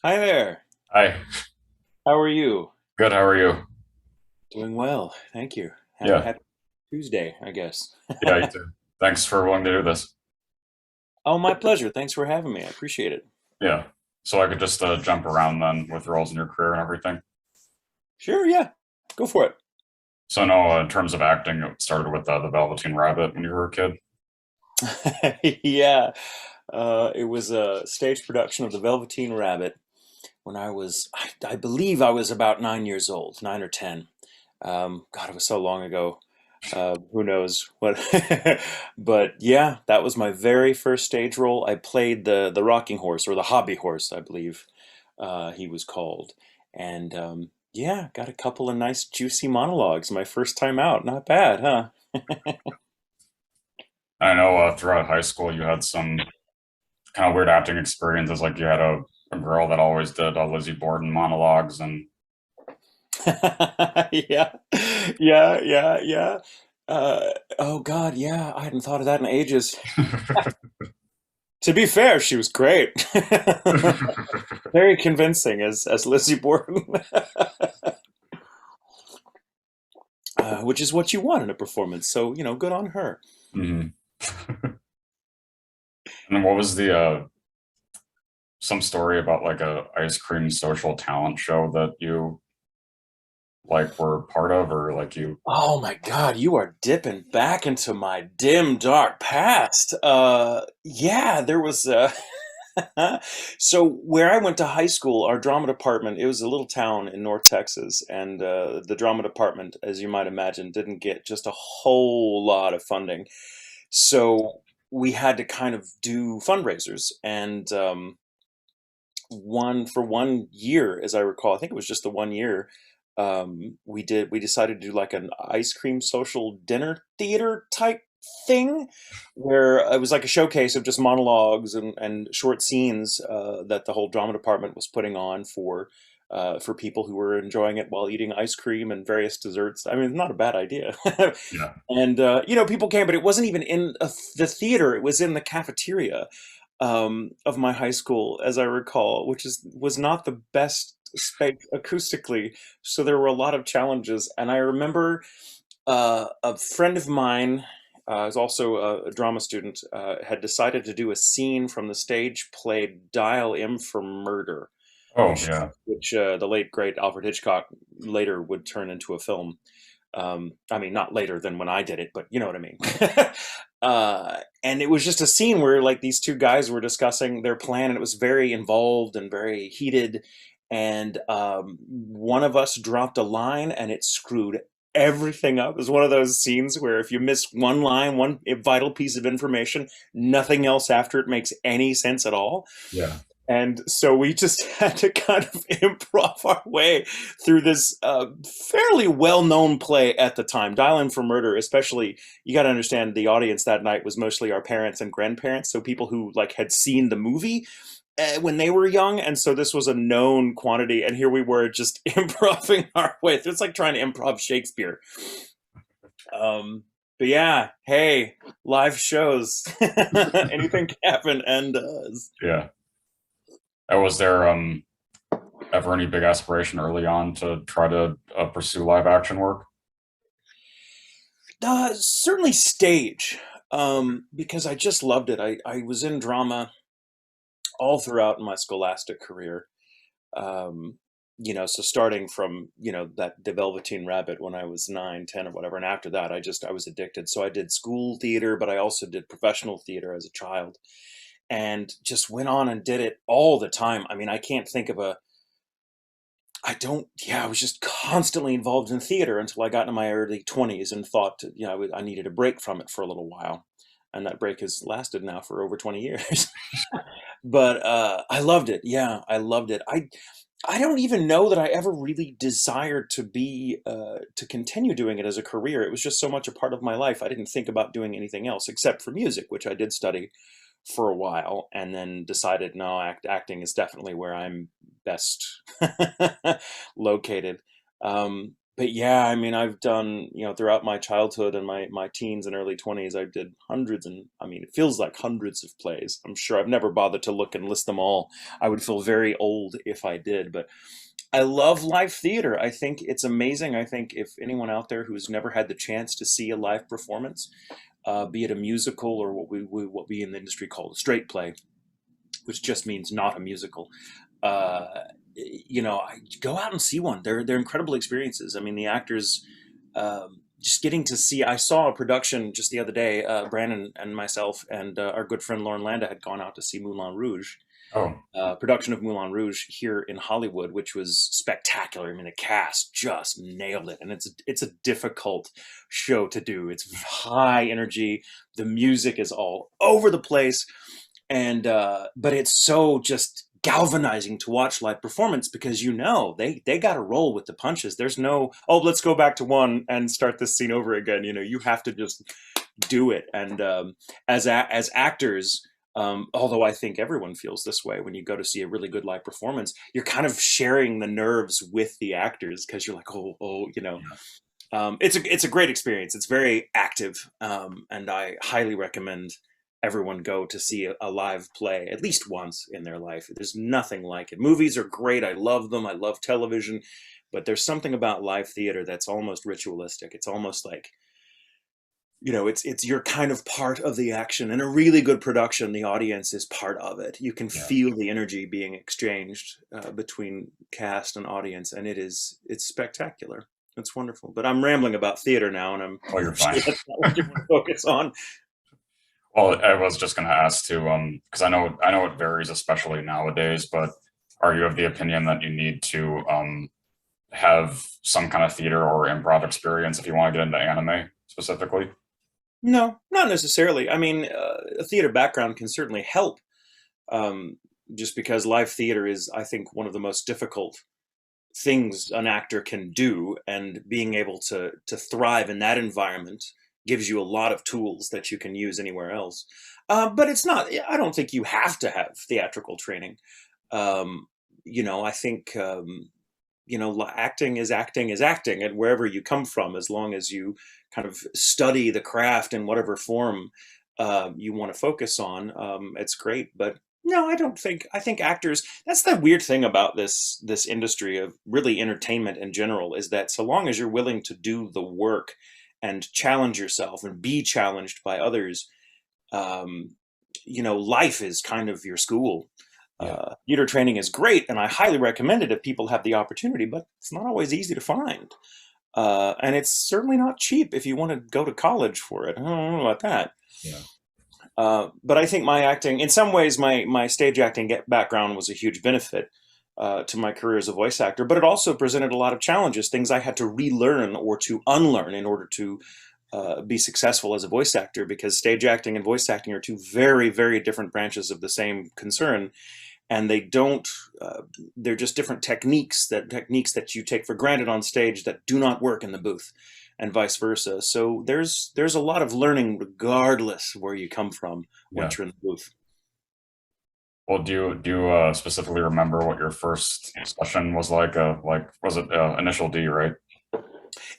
Hi there. Hi. How are you? Good. How are you? Doing well, thank you. Yeah. Happy Tuesday, I guess. Yeah, you too. Thanks for willing to do this. Oh, my pleasure. Thanks for having me. I appreciate it. Yeah. So I could just jump around then with roles in your career and everything. Sure, yeah. Go for it. So I know in terms of acting, it started with the Velveteen Rabbit when you were a kid. Yeah. It was a stage production of The Velveteen Rabbit when I believe I was about 9 years old, 9 or 10. God, it was so long ago. Who knows what? But yeah, that was my very first stage role. I played the rocking horse or the hobby horse, I believe he was called. And yeah, got a couple of nice juicy monologues my first time out. Not bad, huh? I know throughout high school you had some kind of weird acting experiences. Like you had a girl that always did Lizzie Borden monologues, and Yeah, yeah. Oh God, yeah, I hadn't thought of that in ages. To be fair, she was great. Very convincing as Lizzie Borden, which is what you want in a performance. So, good on her. Mhm. And then what was the some story about like a ice cream social talent show that you like were part of, or like you? Oh my God, you are dipping back into my dim, dark past. Yeah, there was so where I went to high school, our drama department, it was a little town in North Texas, and the drama department, as you might imagine, didn't get just a whole lot of funding. So we had to kind of do fundraisers, and one year, as I recall, I think it was just the one year, we decided to do like an ice cream social dinner theater type thing, where it was like a showcase of just monologues and short scenes that the whole drama department was putting on for people who were enjoying it while eating ice cream and various desserts. I mean, not a bad idea. Yeah. And people came, but it wasn't even in the theater; it was in the cafeteria of my high school, as I recall, which was not the best space acoustically. So there were a lot of challenges, and I remember a friend of mine, is also a drama student, had decided to do a scene from the stage play "Dial M for Murder," Oh, which yeah. which the late great Alfred Hitchcock later would turn into a film. I mean, not later than when I did it, but you know what I mean. And it was just a scene where like these two guys were discussing their plan, and it was very involved and very heated. And one of us dropped a line, and it screwed everything up. It was one of those scenes where if you miss one line, one vital piece of information, nothing else after it makes any sense at all. Yeah. And so we just had to kind of improv our way through this fairly well-known play at the time, Dial In for Murder. Especially, you got to understand the audience that night was mostly our parents and grandparents, so people who like had seen the movie when they were young, and so this was a known quantity. And here we were just improvising our way through. It's like trying to improv Shakespeare. Um, but yeah, hey, live shows, anything can happen and does. Yeah. Was there ever any big aspiration early on to try to pursue live action work? Certainly stage, because I just loved it. I was in drama all throughout my scholastic career. Um, so starting from, that the Velveteen Rabbit when I was 9, 10, or whatever, and after that, I was addicted. So I did school theater, but I also did professional theater as a child, and just went on and did it all the time. I mean, I can't think of a I don't, yeah, I was just constantly involved in theater until I got into my early 20s and thought, I needed a break from it for a little while. And that break has lasted now for over 20 years. But I loved it. Yeah, I loved it. I don't even know that I ever really desired to continue doing it as a career. It was just so much a part of my life. I didn't think about doing anything else except for music, which I did study for a while, and then decided no, acting is definitely where I'm best located. But yeah, I mean, I've done, throughout my childhood and my teens and early 20s, I did hundreds, and I mean, it feels like hundreds of plays. I'm sure I've never bothered to look and list them all. I would feel very old if I did, but I love live theater. I think it's amazing. I think if anyone out there who's never had the chance to see a live performance, be it a musical or what we in the industry call a straight play, which just means not a musical. Uh, go out and see one. They're incredible experiences. I mean, the actors, just getting to see. I saw a production just the other day. Brandon and myself and our good friend Lauren Landa had gone out to see Moulin Rouge, Oh, production of Moulin Rouge here in Hollywood, which was spectacular. I mean, the cast just nailed it, and it's a difficult show to do. It's high energy. The music is all over the place, and but it's so just galvanizing to watch live performance because they got to roll with the punches. There's no, oh, let's go back to one and start this scene over again. You have to just do it. And as actors, although I think everyone feels this way when you go to see a really good live performance, you're kind of sharing the nerves with the actors because you're like, oh. yeah. It's a great experience. It's very active, and I highly recommend everyone go to see a live play at least once in their life. There's nothing like it. Movies are great. I love them. I love television, but there's something about live theater that's almost ritualistic. It's almost like, it's you're kind of part of the action. In a really good production, the audience is part of it. You can Yeah. feel the energy being exchanged between cast and audience, and it's spectacular. It's wonderful. But I'm rambling about theater now, and Oh, you're I'm sure fine. that's not what you want to focus on. Well, I was just going to ask too, because I know it varies, especially nowadays. But are you of the opinion that you need to have some kind of theater or improv experience if you want to get into anime specifically? No, not necessarily. I mean, a theater background can certainly help, um, just because live theater is, I think, one of the most difficult things an actor can do, and being able to thrive in that environment gives you a lot of tools that you can use anywhere else. But it's not. I don't think you have to have theatrical training. Um, I think acting is acting, and wherever you come from, as long as you kind of study the craft in whatever form you want to focus on, it's great. But no, I don't think. I think actors. That's the weird thing about this industry of really entertainment in general, is that so long as you're willing to do the work and challenge yourself and be challenged by others, um, life is kind of your school. Yeah. Theater training is great, and I highly recommend it if people have the opportunity, but it's not always easy to find. And it's certainly not cheap if you want to go to college for it. I don't know about that. Yeah. But I think my acting, in some ways, my stage acting background was a huge benefit to my career as a voice actor, but it also presented a lot of challenges, things I had to relearn or to unlearn in order to be successful as a voice actor, because stage acting and voice acting are two very, very different branches of the same concern. And they don't, they're just different techniques that you take for granted on stage that do not work in the booth, and vice versa. So there's a lot of learning regardless of where you come from Yeah. once you're in the booth. Well, do you specifically remember what your first session was like? Like was it Initial D, right?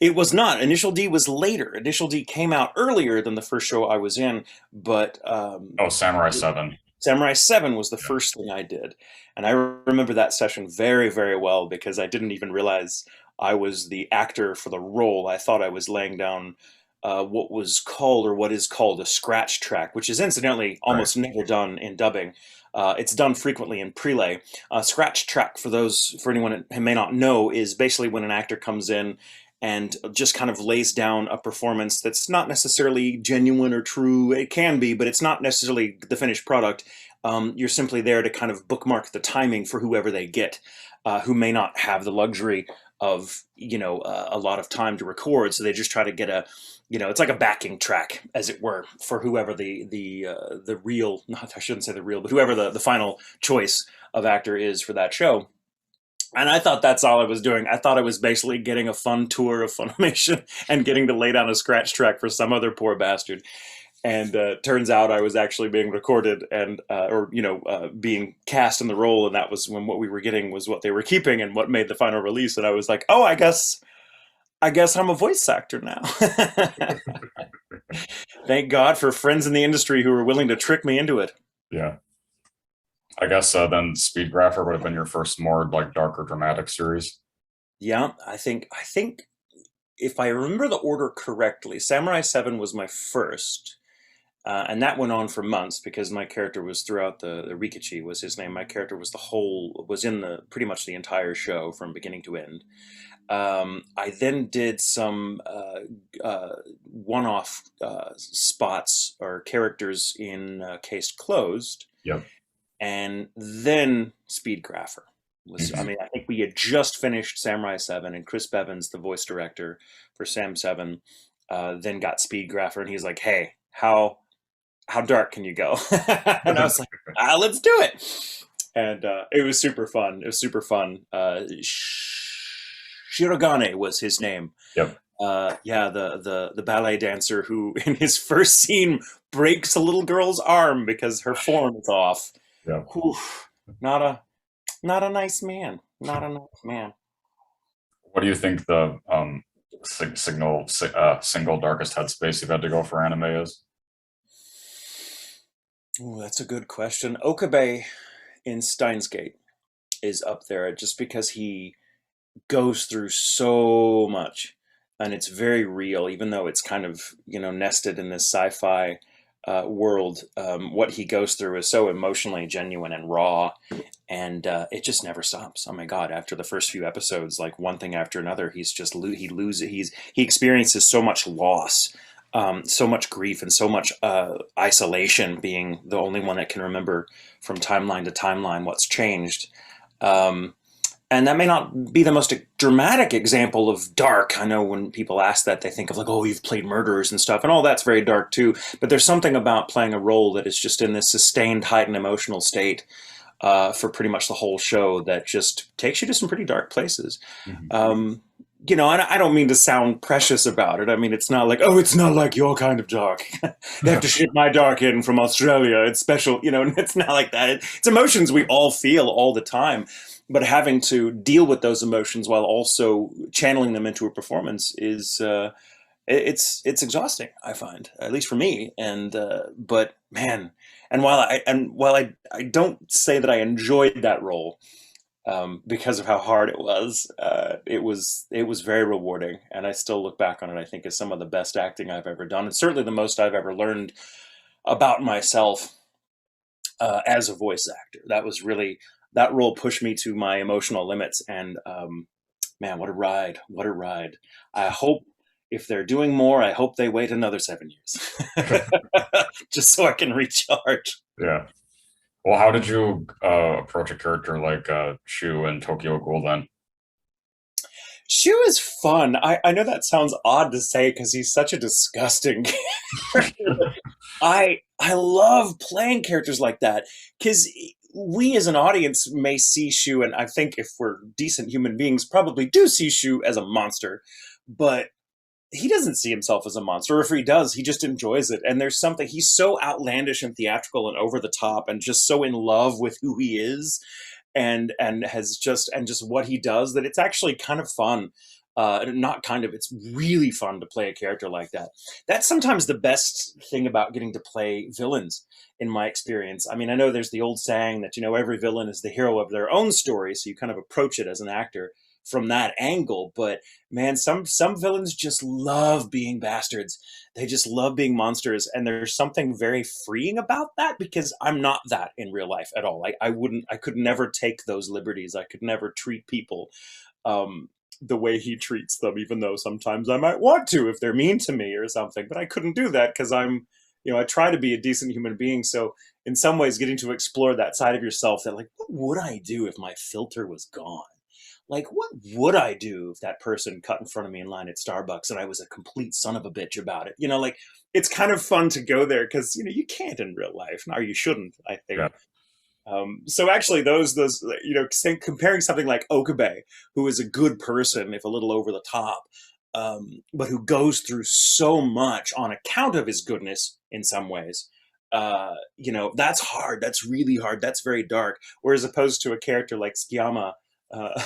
It was not. Initial D was later. Initial D came out earlier than the first show I was in, but Oh, Samurai 7. Samurai 7 was the Yeah. first thing I did. And I remember that session very, very well because I didn't even realize I was the actor for the role. I thought I was laying down what was called, or what is called, a scratch track, which is incidentally Right. almost never done in dubbing. It's done frequently in prelay. Scratch track, for anyone who may not know, is basically when an actor comes in and just kind of lays down a performance that's not necessarily genuine or true. It can be, but it's not necessarily the finished product. You're simply there to kind of bookmark the timing for whoever they get, who may not have the luxury of a lot of time to record. So they just try to get it's like a backing track, as it were, for whoever the real, not, I shouldn't say the real, but whoever the final choice of actor is for that show. And I thought that's all I was doing. I thought I was basically getting a fun tour of Funimation and getting to lay down a scratch track for some other poor bastard. And turns out I was actually being recorded and being cast in the role, and that was when what we were getting was what they were keeping and what made the final release. And I was like, oh, I guess I guess I'm a voice actor now. Thank God for friends in the industry who are willing to trick me into it. Yeah. I guess then Speed Grapher would have been your first more like darker dramatic series. Yeah, I think if I remember the order correctly, Samurai 7 was my first. And that went on for months because my character was throughout the Rikichi was his name. My character was was in the pretty much the entire show from beginning to end. I then did some one-off spots or characters in Case Closed, Yep. and then Speed Grapher was. I Mhm. mean, I think we had just finished Samurai 7, and Chris Bevins, the voice director for Sam 7, then got Speed Grapher, and he's like, "Hey, how dark can you go?" And I was like, let's do it. And it was super fun. It was super fun. Shirogane was his name. Yep. Yeah, the ballet dancer who, in his first scene, breaks a little girl's arm because her form is off. Yep. Whew, not a not a nice man. Not a nice man. What do you think the single darkest headspace you've had to go for anime is? Ooh, that's a good question. Okabe in Steins Gate is up there just because he goes through so much and it's very real, even though it's kind of, nested in this sci-fi world. What he goes through is so emotionally genuine and raw, and it just never stops. Oh my God, after the first few episodes, like one thing after another, he's just he loses he experiences so much loss, so much grief, and so much isolation, being the only one that can remember from timeline to timeline what's changed. um, and that may not be the most dramatic example of dark. I know when people ask that, they think of like, oh, you've played murderers and stuff, and all that's very dark too. But there's something about playing a role that is just in this sustained, heightened emotional state for pretty much the whole show that just takes you to some pretty dark places. Mhm. Um, and I don't mean to sound precious about it. I mean, it's not like, oh, it's not like your kind of dark. They have to ship my dark in from Australia. It's special, and it's not like that. It's emotions we all feel all the time, but having to deal with those emotions while also channeling them into a performance is it's exhausting. I find, at least for me. And but man, and while I don't say that I enjoyed that role, because of how hard it was very rewarding, and I still look back on it. I think as some of the best acting I've ever done, and certainly the most I've ever learned about myself as a voice actor. That role pushed me to my emotional limits, and man, what a ride! What a ride! I hope if they're doing more, I hope they wait another 7 years, just so I can recharge. Yeah. Well, how did you approach a character like Shu and Tokyo Ghoul then? Shu is fun. I know that sounds odd to say because he's such a disgusting character. I love playing characters like that because we as an audience may see Shu, and I think if we're decent human beings, probably do see Shu as a monster, but he doesn't see himself as a monster. Or if he does, he just enjoys it. And there's something, he's so outlandish and theatrical and over the top and just so in love with who he is, and just what he does, that it's actually kind of fun. Not kind of, it's really fun to play a character like that. That's sometimes the best thing about getting to play villains, in my experience. I mean, I know there's the old saying that, every villain is the hero of their own story. So you kind of approach it as an actor from that angle. But man, some villains just love being bastards. They just love being monsters, and there's something very freeing about that, because I'm not that in real life at all. I could never take those liberties. I could never treat people um, the way he treats them, even though sometimes I might want to if they're mean to me or something. But I couldn't do that because I try to be a decent human being. So in some ways, getting to explore that side of yourself, that like, what would I do if my filter was gone? Like, what would I do if that person cut in front of me in line at Starbucks and I was a complete son of a bitch about it? Like, it's kind of fun to go there because, you can't in real life, or you shouldn't, I Yeah. think. So actually, comparing something like Okabe, who is a good person, if a little over the top, but who goes through so much on account of his goodness in some ways. That's hard. That's really hard. That's very dark. Whereas opposed to a character like Tsukiyama, uh,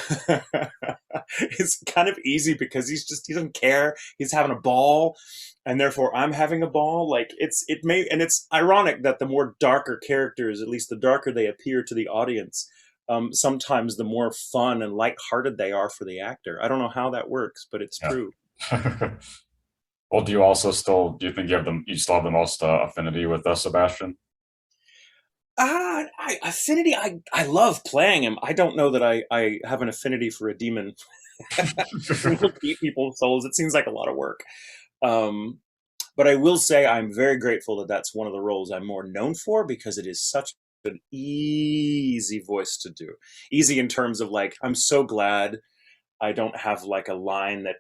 is kind of easy because he doesn't care. He's having a ball, and therefore I'm having a ball. Like it's ironic that the more darker characters, at least the darker they appear to the audience, sometimes the more fun and lighthearted they are for the actor. I don't know how that works, but it's Yeah. true. Well, do you think you still have the most affinity with Sebastian? Affinity. I love playing him. I don't know that I have an affinity for a demon who will eat people's souls. It seems like a lot of work. Um, but I will say I'm very grateful that that's one of the roles I'm more known for because it is such an easy voice to do. Easy in terms of like, I'm so glad I don't have like a line that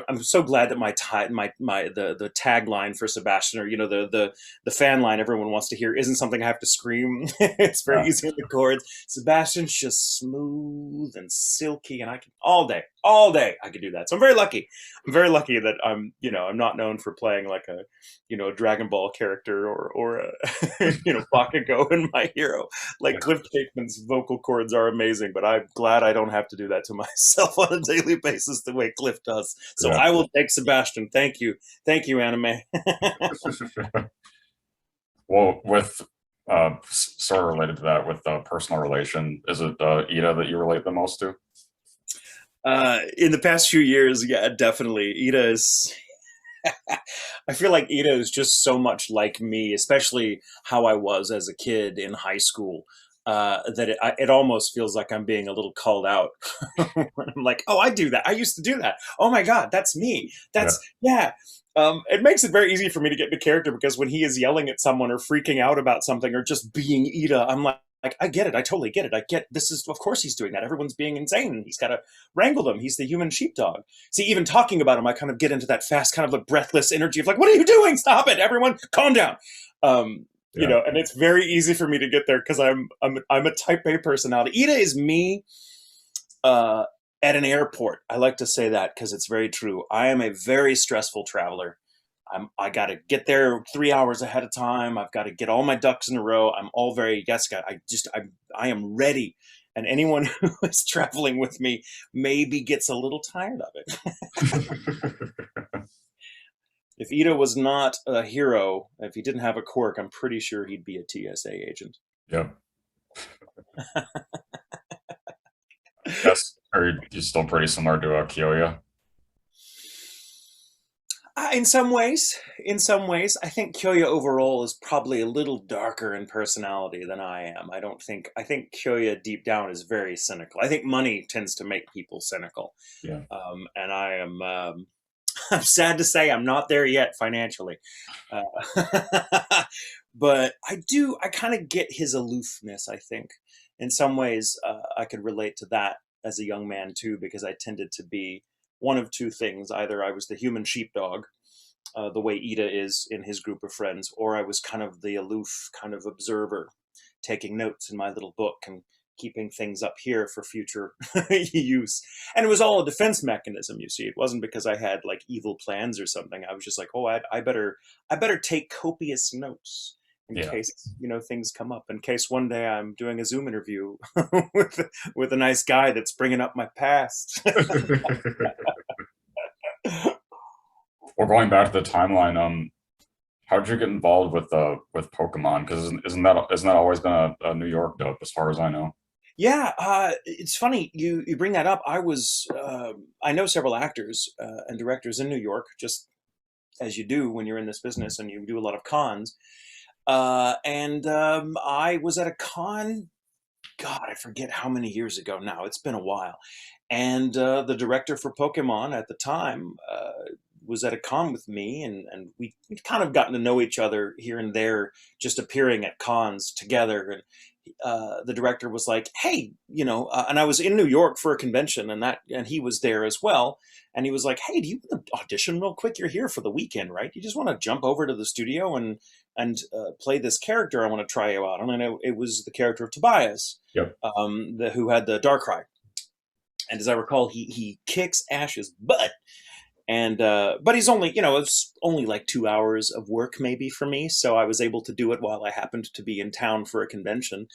I'm so glad that the tagline for Sebastian, or the fan line everyone wants to hear, isn't something I have to scream. It's very Yeah, easy in the chords. Sebastian's just smooth and silky, and I can all day I could do that. So I'm very lucky. I'm very lucky that I'm not known for playing like a Dragon Ball character or a Bakugo in My Hero. Like Cliff Jakeman's vocal cords are amazing, but I'm glad I don't have to do that to myself on a daily basis the way Cliff does. So yeah. I will take Sebastian. Thank you, anime. Well, with sort of related to that, with personal relation, is it Iida that you relate the most to? In the past few years, yeah, definitely. Iida is. I feel like Iida is just so much like me, especially how I was as a kid in high school. That it almost feels like I'm being a little called out. When I'm like, oh, I do that. I used to do that. Oh my God, that's me. Yeah, Yeah. It makes it very easy for me to get into character because when he is yelling at someone or freaking out about something or just being Iida, I'm like, I get it. I totally get it. I get this is, of course, he's doing that. Everyone's being insane. He's got to wrangle them. He's the human sheepdog. See, even talking about him, I kind of get into that fast, kind of a breathless energy of like, what are you doing? Stop it, everyone, calm down. yeah, And it's very easy for me to get there because I'm a type A personality. Iida is me uh, at an airport. I like to say that because it's very true. I am a very stressful traveler. I got to get there 3 hours ahead of time. I've got to get all my ducks in a row. I'm all very yes, God. I am ready. And anyone who is traveling with me maybe gets a little tired of it. If Iida was not a hero, if he didn't have a quirk, I'm pretty sure he'd be a TSA agent. yeah. Yes, are you still pretty similar to Kyoya? In some ways, I think Kyoya overall is probably a little darker in personality than I am. I think Kyoya deep down is very cynical. I think money tends to make people cynical, Yeah, and I am. I'm sad to say I'm not there yet financially, uh, but I do. I kind of get his aloofness. I think in some ways I could relate to that as a young man too, because I tended to be one of two things: either I was the human sheepdog, the way Iida is in his group of friends, or I was kind of the aloof kind of observer, taking notes in my little book and keeping things up here for future use. And it was all a defense mechanism, you see. It wasn't because I had like evil plans or something. I was just like, oh, I better take copious notes in yeah. case things come up. In case one day I'm doing a Zoom interview with a nice guy that's bringing up my past. Well, going back to the timeline, how did you get involved with Pokemon? Because isn't that always been a New York dope, as far as I know? Yeah, it's funny you bring that up. I know several actors and directors in New York, just as you do when you're in this business and you do a lot of cons. And I was at a con. God, I forget how many years ago now. It's been a while. And the director for Pokemon at the time was at a con with me, and we'd kind of gotten to know each other here and there, just appearing at cons together. And the director was like, "Hey, and I was in New York for a convention, and he was there as well. And he was like, "Hey, do you want to audition real quick? You're here for the weekend, right? You just want to jump over to the studio and play this character. I want to try you out." And it was the character of Tobias, Yep. who had the Darkrai. And as I recall, he kicks Ash's butt. And but he's only, it's only like 2 hours of work maybe for me, so I was able to do it while I happened to be in town for a convention.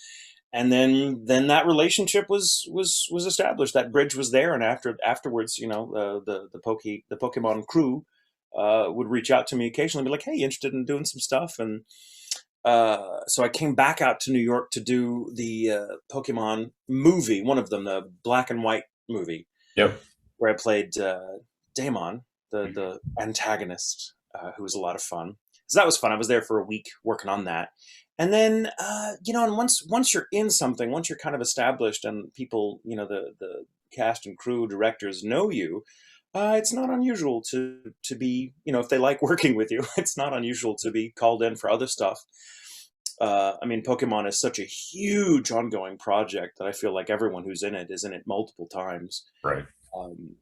and then that relationship was established. That bridge was there, and afterwards, the Pokemon crew would reach out to me occasionally, and be like, "Hey, you interested in doing some stuff?" And so I came back out to New York to do the Pokemon movie, one of them, the black and white movie, Yep. where I played Damon, the antagonist, who was a lot of fun. So that was fun. I was there for a week working on that. And then, and once you're in something, once you're kind of established and people, the cast and crew, directors know you, it's not unusual to be, if they like working with you, it's not unusual to be called in for other stuff. I mean, Pokemon is such a huge ongoing project that I feel like everyone who's in it is in it multiple times. Right.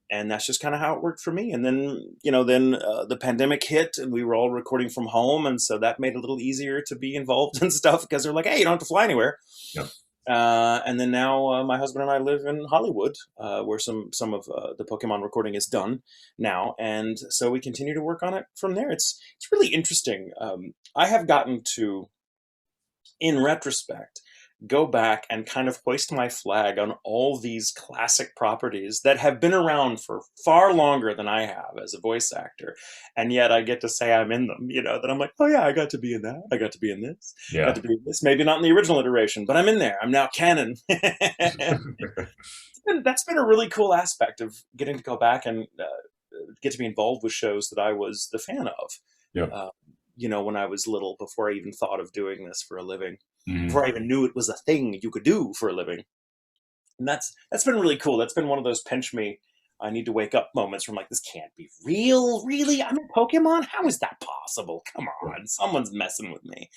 And that's just kind of how it worked for me. And then, the pandemic hit and we were all recording from home. And so that made it a little easier to be involved in stuff because they're like, hey, you don't have to fly anywhere. Yep. And then now my husband and I live in Hollywood, where some of the Pokemon recording is done now. And so we continue to work on it from there. It's really interesting. I have gotten to, in retrospect, go back and kind of hoist my flag on all these classic properties that have been around for far longer than I have as a voice actor. And yet I get to say I'm in them, that I'm like, oh yeah, I got to be in that. I got to be in this. Yeah. I got to be in this. Maybe not in the original iteration, but I'm in there. I'm now canon. That's been a really cool aspect of getting to go back and get to be involved with shows that I was the fan of. Yep. When I was little, before I even thought of doing this for a living. Mhm. Before I even knew it was a thing you could do for a living. And that's been really cool. That's been one of those pinch me, I need to wake up moments where I'm like, this can't be real. Really? I'm in Pokemon? How is that possible? Come on. Someone's messing with me.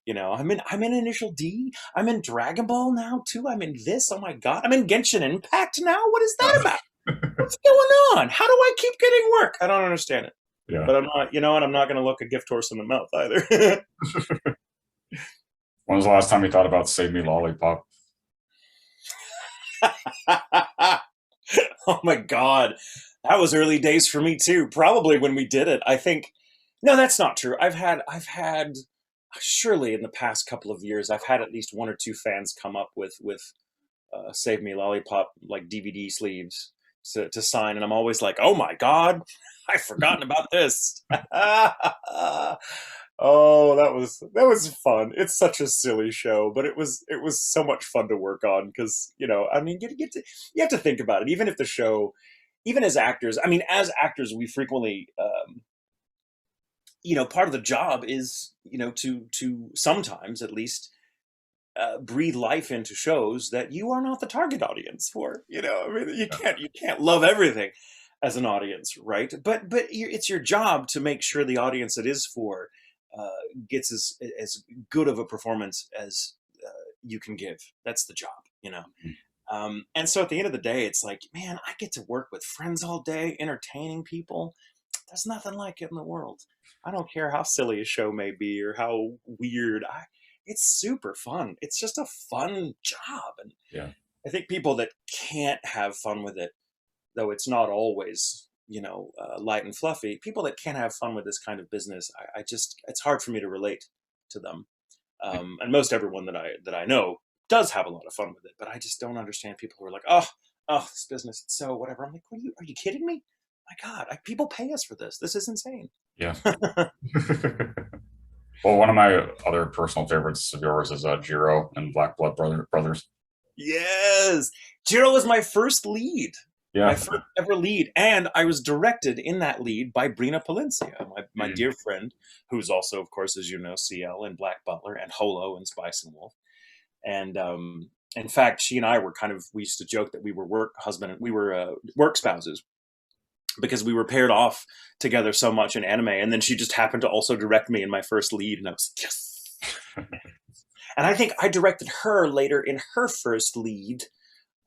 I'm in Initial D. I'm in Dragon Ball now too. I'm in this. Oh my God. I'm in Genshin Impact now. What is that about? What's going on? How do I keep getting work? I don't understand it. Yeah. But I'm not, and I'm not going to look a gift horse in the mouth either. When was the last time you thought about Save Me Lollipop? Oh my God. That was early days for me too. Probably when we did it. I think, no, that's not true. I've had surely in the past couple of years, I've had at least one or two fans come up with Save Me Lollipop, like DVD sleeves to sign. And I'm always like, oh my God, I've forgotten about this. Oh, that was fun. It's such a silly show, but it was so much fun to work on because, I mean, you have to think about it. Even if the show, even as actors, we frequently, part of the job is, to sometimes at least breathe life into shows that you are not the target audience for. You can't love everything as an audience, right? But it's your job to make sure the audience it is for gets as good of a performance as you can give. That's the job, and so at the end of the day, it's like, man, I get to work with friends all day, entertaining people. There's nothing like it in the world. I don't care how silly a show may be or how weird. It's super fun. It's just a fun job, and Yeah. I think people that can't have fun with it, though it's not always light and fluffy, people that can't have fun with this kind of business, I just, it's hard for me to relate to them. And most everyone that I know does have a lot of fun with it, but I just don't understand people who are like, oh, this business, it's so whatever. I'm like, are you kidding me? My God, people pay us for this. This is insane. Yeah. Well, one of my other personal favorites of yours is Jiro and Black Blood Brothers. Yes. Jiro was my first lead. Yeah. My first ever lead. And I was directed in that lead by Brina Palencia, my dear friend, who's also, of course, as you know, CL and Black Butler and Holo and Spice and Wolf. And in fact, she and I were we used to joke that we were work spouses because we were paired off together so much in anime. And then she just happened to also direct me in my first lead. And I was like, yes. And I think I directed her later in her first lead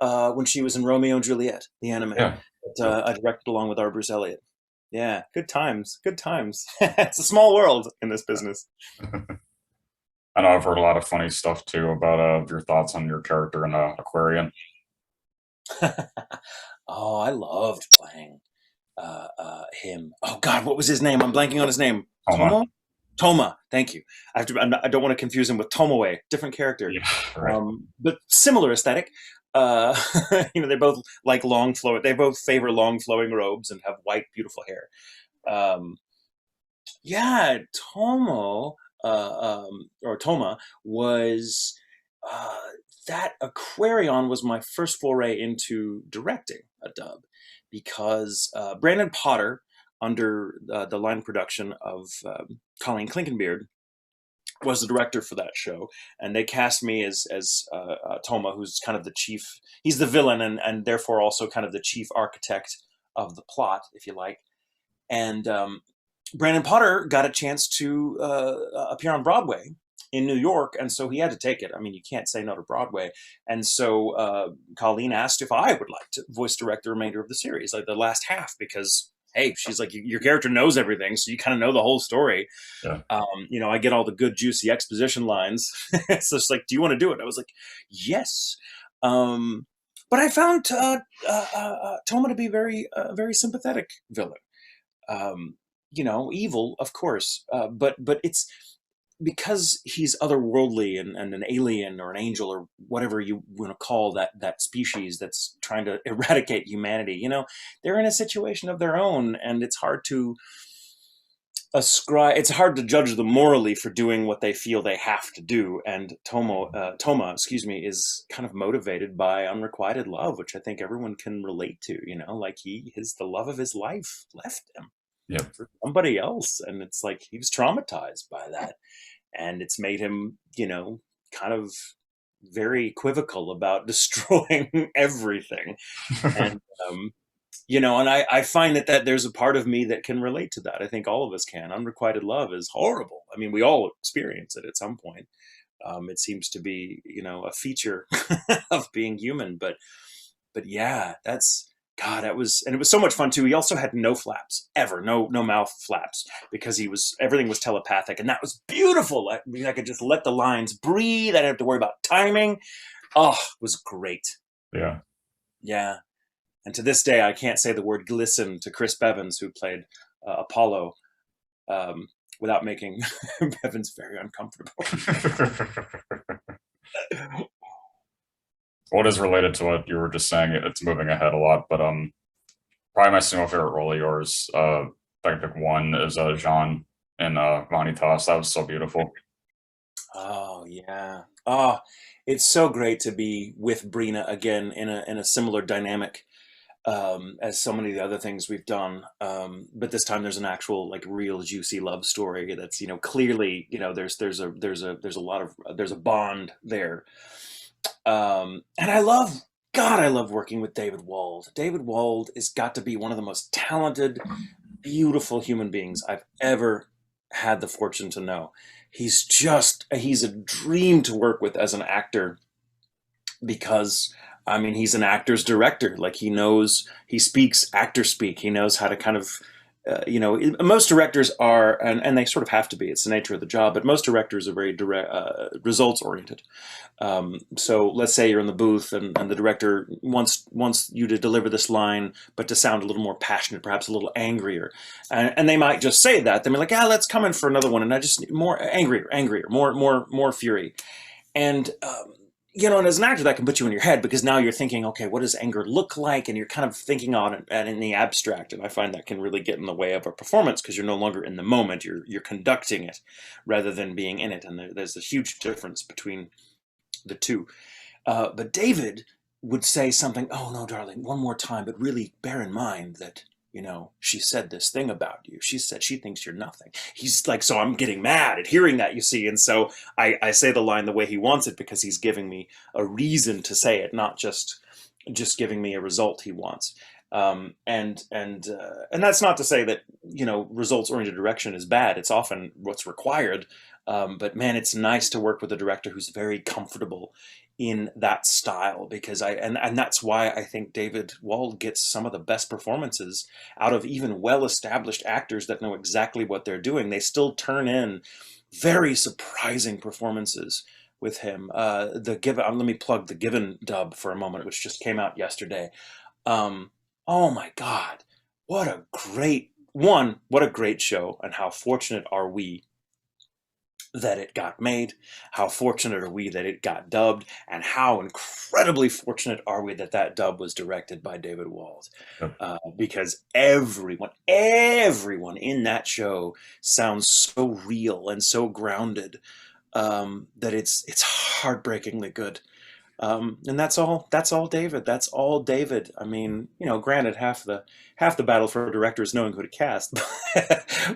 when she was in Romeo and Juliet, the anime. Yeah. That, I directed along with our Bruce Elliott. Yeah, good times, good times. It's a small world in this business. I know I've heard a lot of funny stuff too about your thoughts on your character in Aquarian. Oh, I loved playing him. Oh God, what was his name? I'm blanking on his name. Tomo? Toma, thank you. I don't want to confuse him with Tomoe, different character, Yeah, right. but similar aesthetic. Uh, they both like long flow. They both favor long flowing robes and have white, beautiful hair. Um, yeah, Tomo or Toma was uh, that Aquarion was my first foray into directing a dub because Brandon Potter, under the line production of Colleen Clinkenbeard, was the director for that show, and they cast me as Toma, who's kind of the chief. He's the villain, and therefore also kind of the chief architect of the plot, if you like. And Brandon Potter got a chance to appear on Broadway in New York, and so he had to take it. I mean, you can't say no to Broadway. And so Colleen asked if I would like to voice direct the remainder of the series, like the last half, because hey, she's like, your character knows everything, so you kind of know the whole story. Yeah. I get all the good, juicy exposition lines. So it's like, do you want to do it? I was like, yes. But I found Toma to be very sympathetic villain. Evil, of course, but it's because he's otherworldly and an alien or an angel or whatever you want to call that species that's trying to eradicate humanity. They're in a situation of their own, and it's hard to judge them morally for doing what they feel they have to do. And Toma, excuse me, is kind of motivated by unrequited love, which I think everyone can relate to. Like the love of his life left him Yeah. for somebody else, and it's like he was traumatized by that, and it's made him, kind of very equivocal about destroying everything. And and I find that there's a part of me that can relate to that. I think all of us can. Unrequited love is horrible. I mean, we all experience it at some point. It seems to be, a feature of being human. But yeah, that's God. And it was so much fun too. He also had no flaps ever, no mouth flaps, because everything was telepathic, and that was beautiful. I mean, I could just let the lines breathe. I didn't have to worry about timing. Oh, it was great. Yeah. Yeah. And to this day, I can't say the word glisten to Chris Bevins, who played Apollo, without making Bevins very uncomfortable. What is related to what you were just saying? It's moving ahead a lot, but probably my single favorite role of yours, if I can pick one, is Jean in Vanitas. That was so beautiful. Oh yeah. Oh, it's so great to be with Brina again in a similar dynamic as so many of the other things we've done. But this time there's an actual like real juicy love story that's clearly there's a bond there. And I love working with David Wald. David Wald has got to be one of the most talented, beautiful human beings I've ever had the fortune to know. He's a dream to work with as an actor, because I mean, he's an actor's director. Like he speaks actor speak. He knows how to kind of, most directors are, and they sort of have to be. It's the nature of the job. But most directors are very direct, results oriented. So let's say you're in the booth, and the director wants you to deliver this line, but to sound a little more passionate, perhaps a little angrier, and they might just say that. They're like, let's come in for another one, and I just more angrier, more fury, and and as an actor, that can put you in your head, because now you're thinking, okay, what does anger look like? And you're kind of thinking on it and in the abstract. And I find that can really get in the way of a performance, because you're no longer in the moment. You're conducting it rather than being in it. And there's a huge difference between the two. But David would say something, oh, no, darling, one more time, but really bear in mind that, she said this thing about you. She said she thinks you're nothing. He's like, so I'm getting mad at hearing that, you see. And so I say the line the way he wants it, because he's giving me a reason to say it, not just giving me a result he wants. And that's not to say that, results oriented direction is bad. It's often what's required. But man, it's nice to work with a director who's very comfortable in that style, because and that's why I think David Wald gets some of the best performances out of even well-established actors that know exactly what they're doing. They still turn in very surprising performances with him. Let me plug the Given dub for a moment, which just came out yesterday. Oh my God, what a great show, and how fortunate are we that it got made, how fortunate are we that it got dubbed, and how incredibly fortunate are we that that dub was directed by David Wald. Yep. Because everyone in that show sounds so real and so grounded, that it's heartbreakingly good. And that's all David. That's all David. I mean, granted, half the battle for a director is knowing who to cast,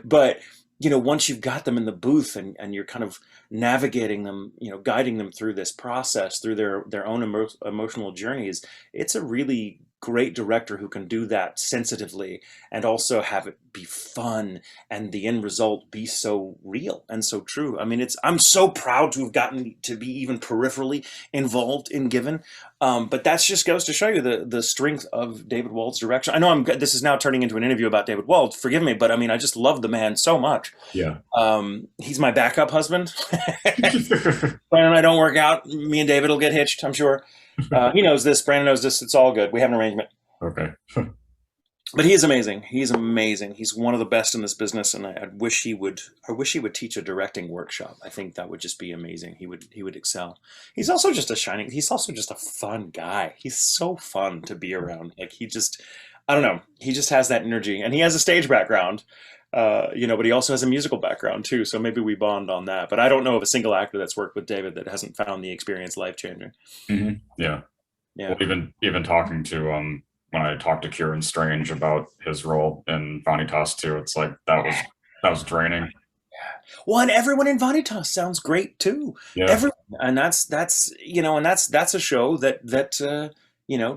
but once you've got them in the booth and you're kind of navigating them, guiding them through this process, through their own emotional journeys, it's a really great director who can do that sensitively and also have it be fun and the end result be so real and so true. I mean, I'm so proud to have gotten to be even peripherally involved in Given, but that just goes to show you the strength of David Wald's direction. I know this is now turning into an interview about David Wald. Forgive me, but I mean, I just love the man so much. Yeah. He's my backup husband. Brandon and I don't work out. Me and David will get hitched, I'm sure. He knows this. Brandon knows this. It's all good. We have an arrangement. Okay. But he is amazing. He's amazing. He's one of the best in this business, and I wish he would. I wish he would teach a directing workshop. I think that would just be amazing. He would excel. He's also just He's also just a fun guy. He's so fun to be around. Like I don't know. He just has that energy, and he has a stage background. But he also has a musical background too. So maybe we bond on that. But I don't know of a single actor that's worked with David that hasn't found the experience life-changing. Mm-hmm. Yeah. Yeah. Well, even talking to when I talked to Kieran Strange about his role in Vanitas too, it's like that was draining. Yeah. Well, and everyone in Vanitas sounds great too. Yeah. Everyone, and that's a show that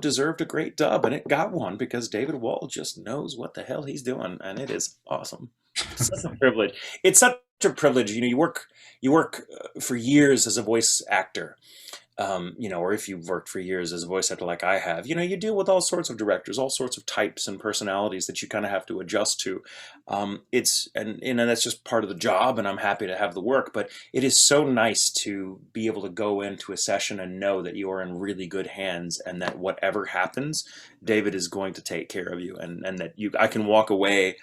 deserved a great dub, and it got one because David Wald just knows what the hell he's doing, and it is awesome. It's such a privilege. It's such a privilege. You work for years as a voice actor. Or if you've worked for years as a voice actor like I have, you deal with all sorts of directors, all sorts of types and personalities that you kind of have to adjust to. That's just part of the job, and I'm happy to have the work, but it is so nice to be able to go into a session and know that you are in really good hands and that whatever happens, David is going to take care of you, and that I can walk away.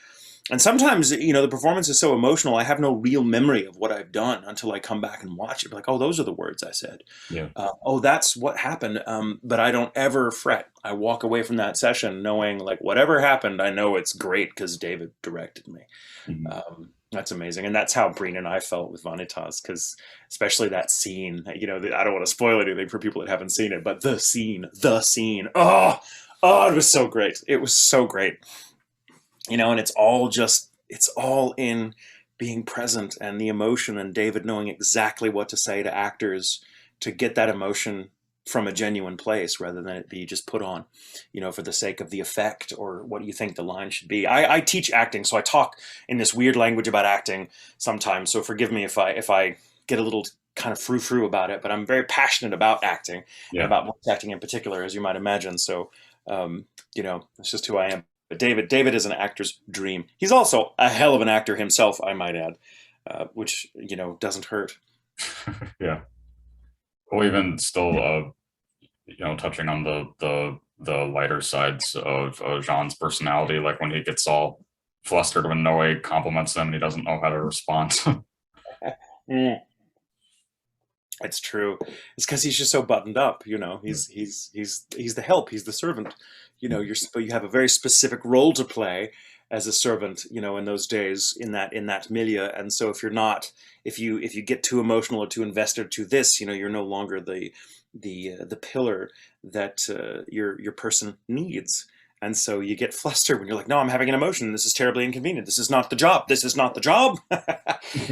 And sometimes, the performance is so emotional, I have no real memory of what I've done until I come back and watch it. Like, oh, those are the words I said. Yeah. Oh, that's what happened. But I don't ever fret. I walk away from that session knowing, like, whatever happened, I know it's great because David directed me. Mm-hmm. That's amazing. And that's how Breen and I felt with Vanitas, because especially that scene, I don't want to spoil anything for people that haven't seen it, but the scene, oh, it was so great. It was so great. And it's all in being present and the emotion and David knowing exactly what to say to actors to get that emotion from a genuine place rather than it be just put on, for the sake of the effect or what you think the line should be. I teach acting, so I talk in this weird language about acting sometimes. So forgive me if I get a little kind of frou-frou about it, but I'm very passionate about acting and about voice acting in particular, as you might imagine. So, it's just who I am. But David is an actor's dream. He's also a hell of an actor himself, I might add, which, doesn't hurt. Yeah. Well, even still, touching on the lighter sides of Jean's personality, like when he gets all flustered when Noe compliments him and he doesn't know how to respond. It's true. It's because he's just so buttoned up. He's the help. He's the servant. You have a very specific role to play as a servant. In those days in that milieu. And so if you get too emotional or too invested to this, you're no longer the pillar that your person needs. And so you get flustered when you're like, no, I'm having an emotion. This is terribly inconvenient. This is not the job. This is not the job.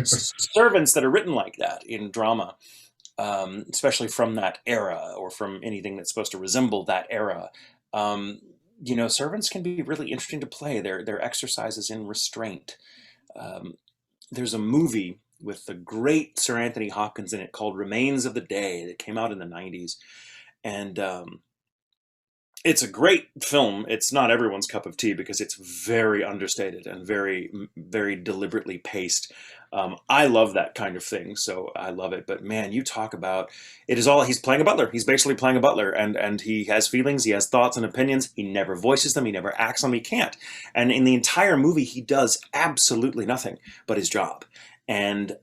Servants that are written like that in drama, especially from that era or from anything that's supposed to resemble that era, servants can be really interesting to play. They're exercises in restraint. There's a movie with the great Sir Anthony Hopkins in it called Remains of the Day that came out in the 90s. And it's a great film. It's not everyone's cup of tea because it's very understated and very, very deliberately paced. I love that kind of thing, so I love it. But man, you talk about he's playing a butler. He's basically playing a butler, and he has feelings, he has thoughts and opinions. He never voices them, he never acts on them, he can't. And in the entire movie, he does absolutely nothing but his job. and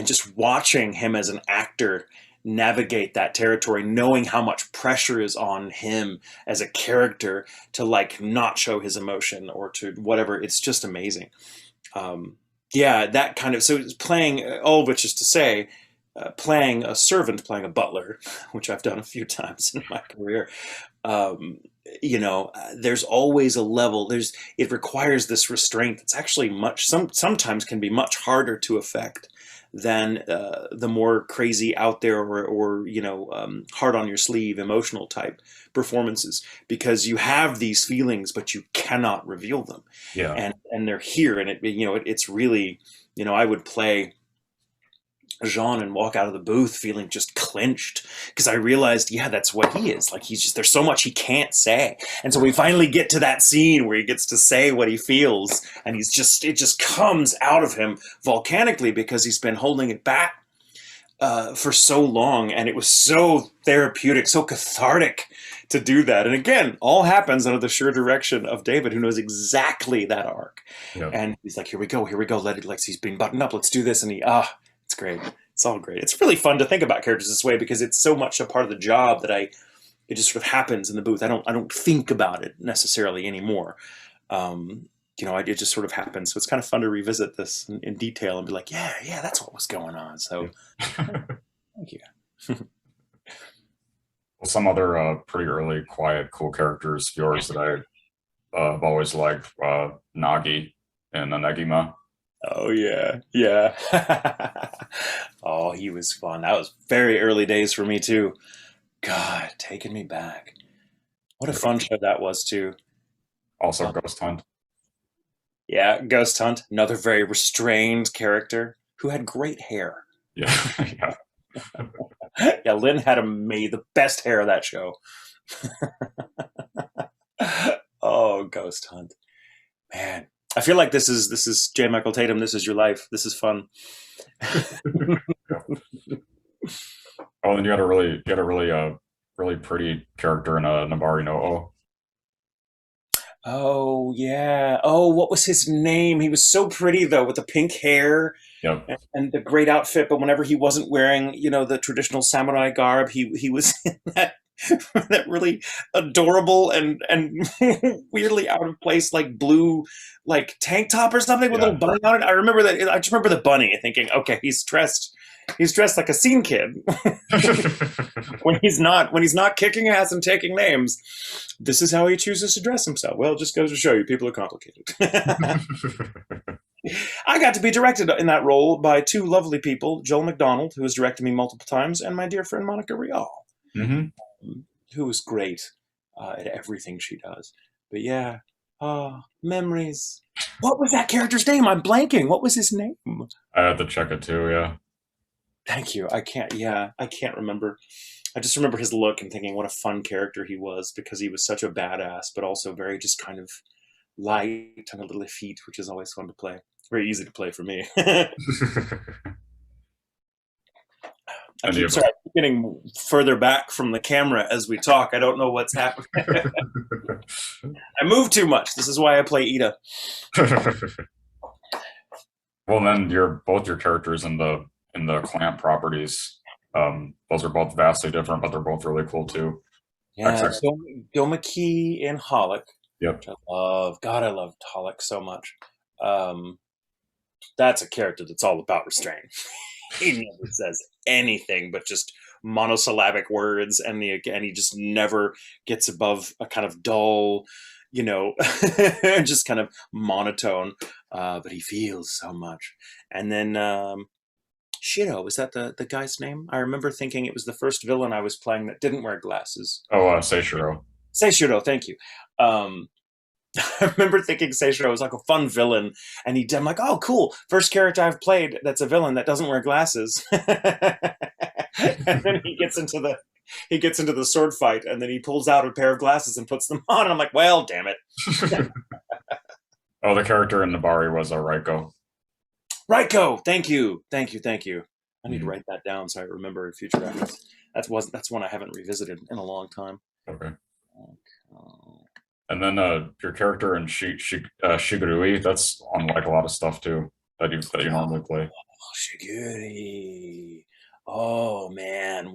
just watching him as an actor navigate that territory, knowing how much pressure is on him as a character to like not show his emotion or to whatever. It's just amazing. Um, yeah, that kind of, so it's playing, all of which is to say, playing a servant, playing a butler, which I've done a few times in my career. Um, there's always a level. It requires this restraint that's actually sometimes can be much harder to affect than the more crazy out there or hard on your sleeve emotional type performances, because you have these feelings but you cannot reveal them, Yeah. and they're here, and it's really, I would play Jean and walk out of the booth feeling just clenched, because I realized, yeah, that's what he is. Like, he's just, there's so much he can't say. And so we finally get to that scene where he gets to say what he feels, and it just comes out of him volcanically, because he's been holding it back for so long. And it was so therapeutic, so cathartic to do that. And again, all happens under the sure direction of David, who knows exactly that arc. Yeah. And he's like, here we go. Let it, like, he's being buttoned up. Let's do this. And it's great. It's all great. It's really fun to think about characters this way, because it's so much a part of the job that it just sort of happens in the booth. I don't think about it necessarily anymore. It just sort of happens. So it's kind of fun to revisit this in detail and be like, yeah, that's what was going on. So thank you. Well, some other pretty early, quiet, cool characters of yours that I've always liked, Nagi and Anegima. Oh yeah. Oh, he was fun. That was very early days for me too. God, taking me back. What a fun show that was too. Also, Ghost Hunt. Yeah, Ghost Hunt, another very restrained character who had great hair. Yeah, yeah. Yeah, Lynn had made the best hair of that show. Oh, Ghost Hunt, man. I feel like this is J. Michael Tatum. This is your life. This is fun. Oh, and you had a really pretty character in a Nabari no O. Oh yeah. Oh, what was his name? He was so pretty though, with the pink hair Yep. and the great outfit. But whenever he wasn't wearing, the traditional samurai garb, he was in that really adorable and weirdly out of place, like blue, like tank top or something with a Yeah. little bunny on it. I remember that. I just remember the bunny, thinking, okay, he's dressed like a scene kid. when he's not kicking ass and taking names, this is how he chooses to dress himself. Well, it just goes to show you, people are complicated. I got to be directed in that role by two lovely people, Joel McDonald, who has directed me multiple times, and my dear friend Monica Rial, who was great at everything she does. But yeah, memories. What was that character's name? I'm blanking. What was his name? I had to check it too. Yeah. Thank you. I can't remember. I just remember his look and thinking what a fun character he was, because he was such a badass, but also very just kind of light on a little feet, which is always fun to play. Very easy to play for me. I keep getting further back from the camera as we talk. I don't know what's happening. I move too much. This is why I play Iida. Well, then both your characters in the Clamp properties. Those are both vastly different, but they're both really cool too. Yeah, Domaki and Holic. Yep. Which I love. God, I love Holic so much. That's a character that's all about restraint. He never says anything but just monosyllabic words, and he just never gets above a kind of dull, just kind of monotone. But he feels so much. And then Shiro, is that the guy's name? I remember thinking it was the first villain I was playing that didn't wear glasses. Oh, Seishiro. Seishiro, thank you. I remember thinking Seishiro was like a fun villain, and I'm like, oh, cool, first character I've played that's a villain that doesn't wear glasses. And then he gets into the sword fight, and then he pulls out a pair of glasses and puts them on, and I'm like, well, damn it. Oh, the character in Nabari was Raiko. Raiko, thank you. I need to write that down so I remember in future reference. That's one I haven't revisited in a long time. Okay. And then your character in Shigurui, that's on like a lot of stuff too. that you normally play? Shiguri. Oh man,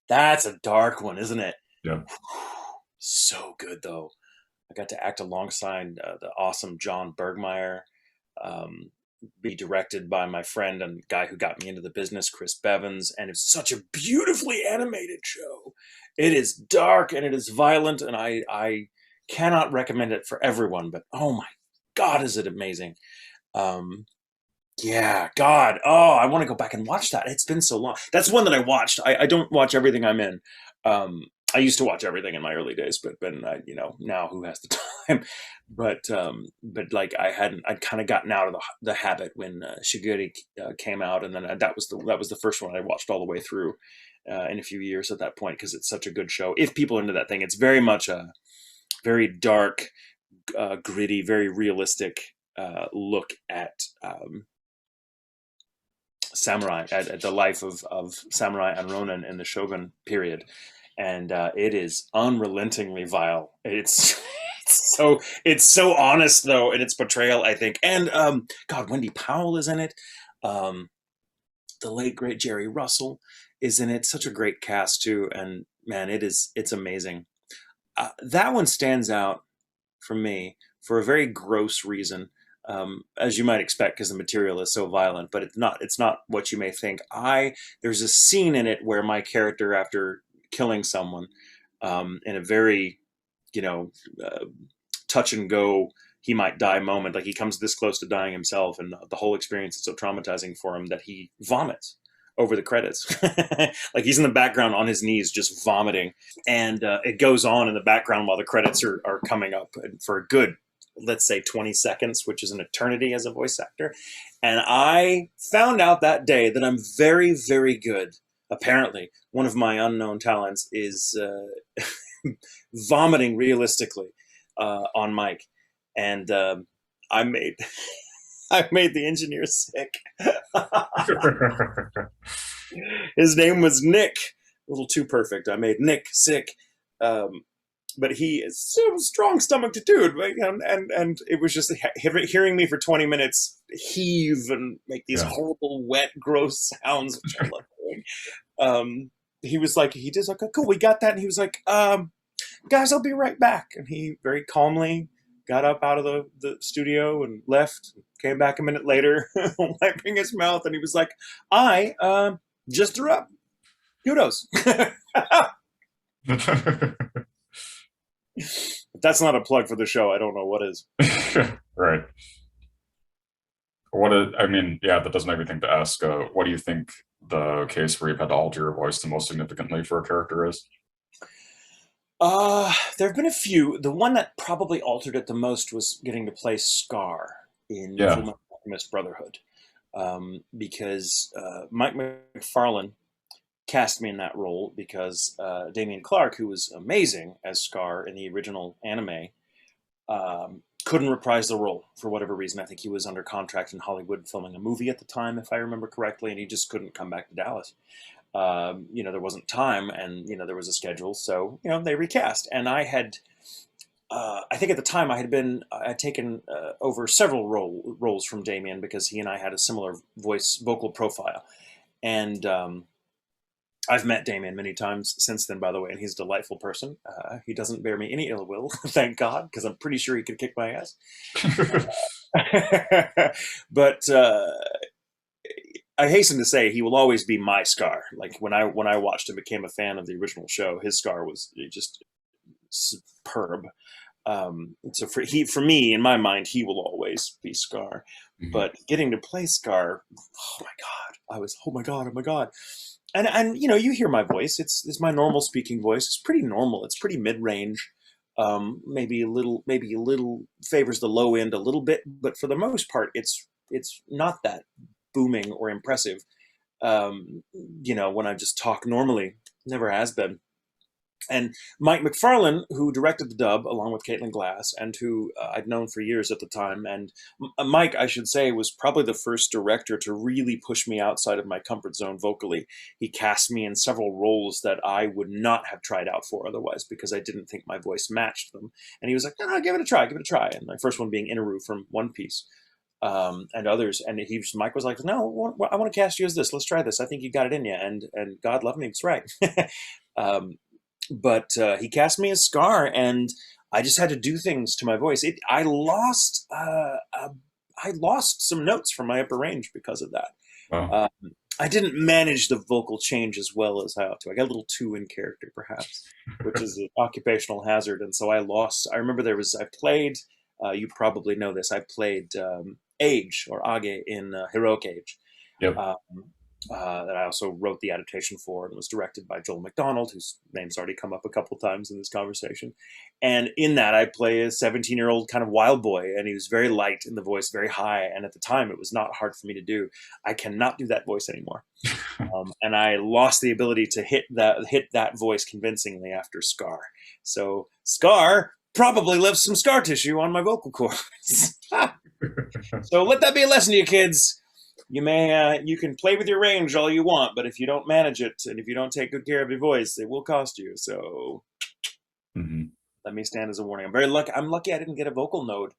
that's a dark one, isn't it? Yeah. So good though. I got to act alongside the awesome John Bergmeyer, um, be directed by my friend and guy who got me into the business, Chris Bevins, and it's such a beautifully animated show. It is dark and it is violent, and I cannot recommend it for everyone, but oh my God, is it amazing. Um, yeah, God. Oh, I want to go back and watch that. It's been so long. That's one that I watched. I don't watch everything I'm in. I used to watch everything in my early days, but now who has the time? But like I'd kind of gotten out of the habit when Shiguri came out, and then that was the first one I watched all the way through in a few years at that point because it's such a good show. If people are into that thing, it's very much a very dark, gritty, very realistic look at samurai, at the life of samurai and ronin in the shogun period, and it is unrelentingly vile. It's so honest though in its portrayal, I think. And God, Wendy Powell is in it. um the late great Jerry Russell is in it. Such a great cast too, and man, it's amazing. That one stands out for me for a very gross reason, as you might expect, because the material is so violent. But it's not. It's not what you may think. There's a scene in it where my character, after killing someone, in a very, you know, uh, touch and go, he might die moment, like he comes this close to dying himself, and the whole experience is so traumatizing for him that he vomits over the credits. Like he's in the background on his knees just vomiting, and it goes on in the background while the credits are coming up for a good, let's say, 20 seconds, which is an eternity as a voice actor. And I found out that day that I'm very, very good. Apparently one of my unknown talents is vomiting realistically on mic. And I made I made the engineer sick. His name was Nick. A little too perfect. I made Nick sick. Um, but he is so strong stomached dude, and it was just hearing me for 20 minutes heave and make these Yeah. horrible, wet, gross sounds, which I love doing. He was like, he did like, cool, we got that, and he was like, guys, I'll be right back, and he very calmly got up out of the studio and left. Came back a minute later, wiping his mouth, and he was like, I just threw up. Kudos. If that's not a plug for the show, I don't know what is. Right. I mean, yeah, that does make me think to ask, what do you think the case where you've had to alter your voice the most significantly for a character is? There have been a few. The one that probably altered it the most was getting to play Scar in Yeah. Fullmetal Alchemist Brotherhood, because Mike McFarlane cast me in that role because Damian Clark, who was amazing as Scar in the original anime, couldn't reprise the role for whatever reason. I think he was under contract in Hollywood filming a movie at the time, if I remember correctly, and he just couldn't come back to Dallas. There wasn't time, and there was a schedule, so they recast. And I think at the time I'd taken over several roles from Damien because he and I had a similar vocal profile, and I've met Damien many times since then, by the way, and he's a delightful person. He doesn't bear me any ill will, thank God, because I'm pretty sure he could kick my ass. But I hasten to say he will always be my Scar. Like when I watched and became a fan of the original show, his Scar was just superb. So for me, in my mind, he will always be Scar. Mhm. But getting to play Scar, oh my God, oh my God, oh my God. And you hear my voice. It's my normal speaking voice. It's pretty normal. It's pretty mid range. Maybe a little favors the low end a little bit, but for the most part, it's not that booming or impressive. When I just talk normally, never has been. And Mike McFarlane, who directed the dub along with Caitlin Glass, and who I'd known for years at the time, and Mike, I should say, was probably the first director to really push me outside of my comfort zone vocally. He cast me in several roles that I would not have tried out for otherwise because I didn't think my voice matched them. And he was like, "No, give it a try, give it a try." And my first one being Inaru from One Piece. and others. And Mike was like, no, I want to cast you as this. Let's try this. I think you got it in you. And God love me, it's right. um, but he cast me as Scar, and I just had to do things to my voice. I lost some notes from my upper range because of that. Well, Uh, I didn't manage the vocal change as well as I ought to. I got a little too in character, perhaps, which is an occupational hazard. And so I lost. I remember I played, you probably know this, I played Age, or Age, in Heroic Age. yep. Um, that I also wrote the adaptation for, and was directed by Joel McDonald, whose name's already come up a couple times in this conversation. And in that, I play a 17-year-old kind of wild boy, and he was very light in the voice, very high. And at the time, it was not hard for me to do. I cannot do that voice anymore, and I lost the ability to hit that voice convincingly after Scar. So Scar probably left some scar tissue on my vocal cords. So let that be a lesson to you, kids. You can play with your range all you want, but if you don't manage it and if you don't take good care of your voice, it will cost you. So let me stand as a warning. I'm very lucky. I'm lucky I didn't get a vocal node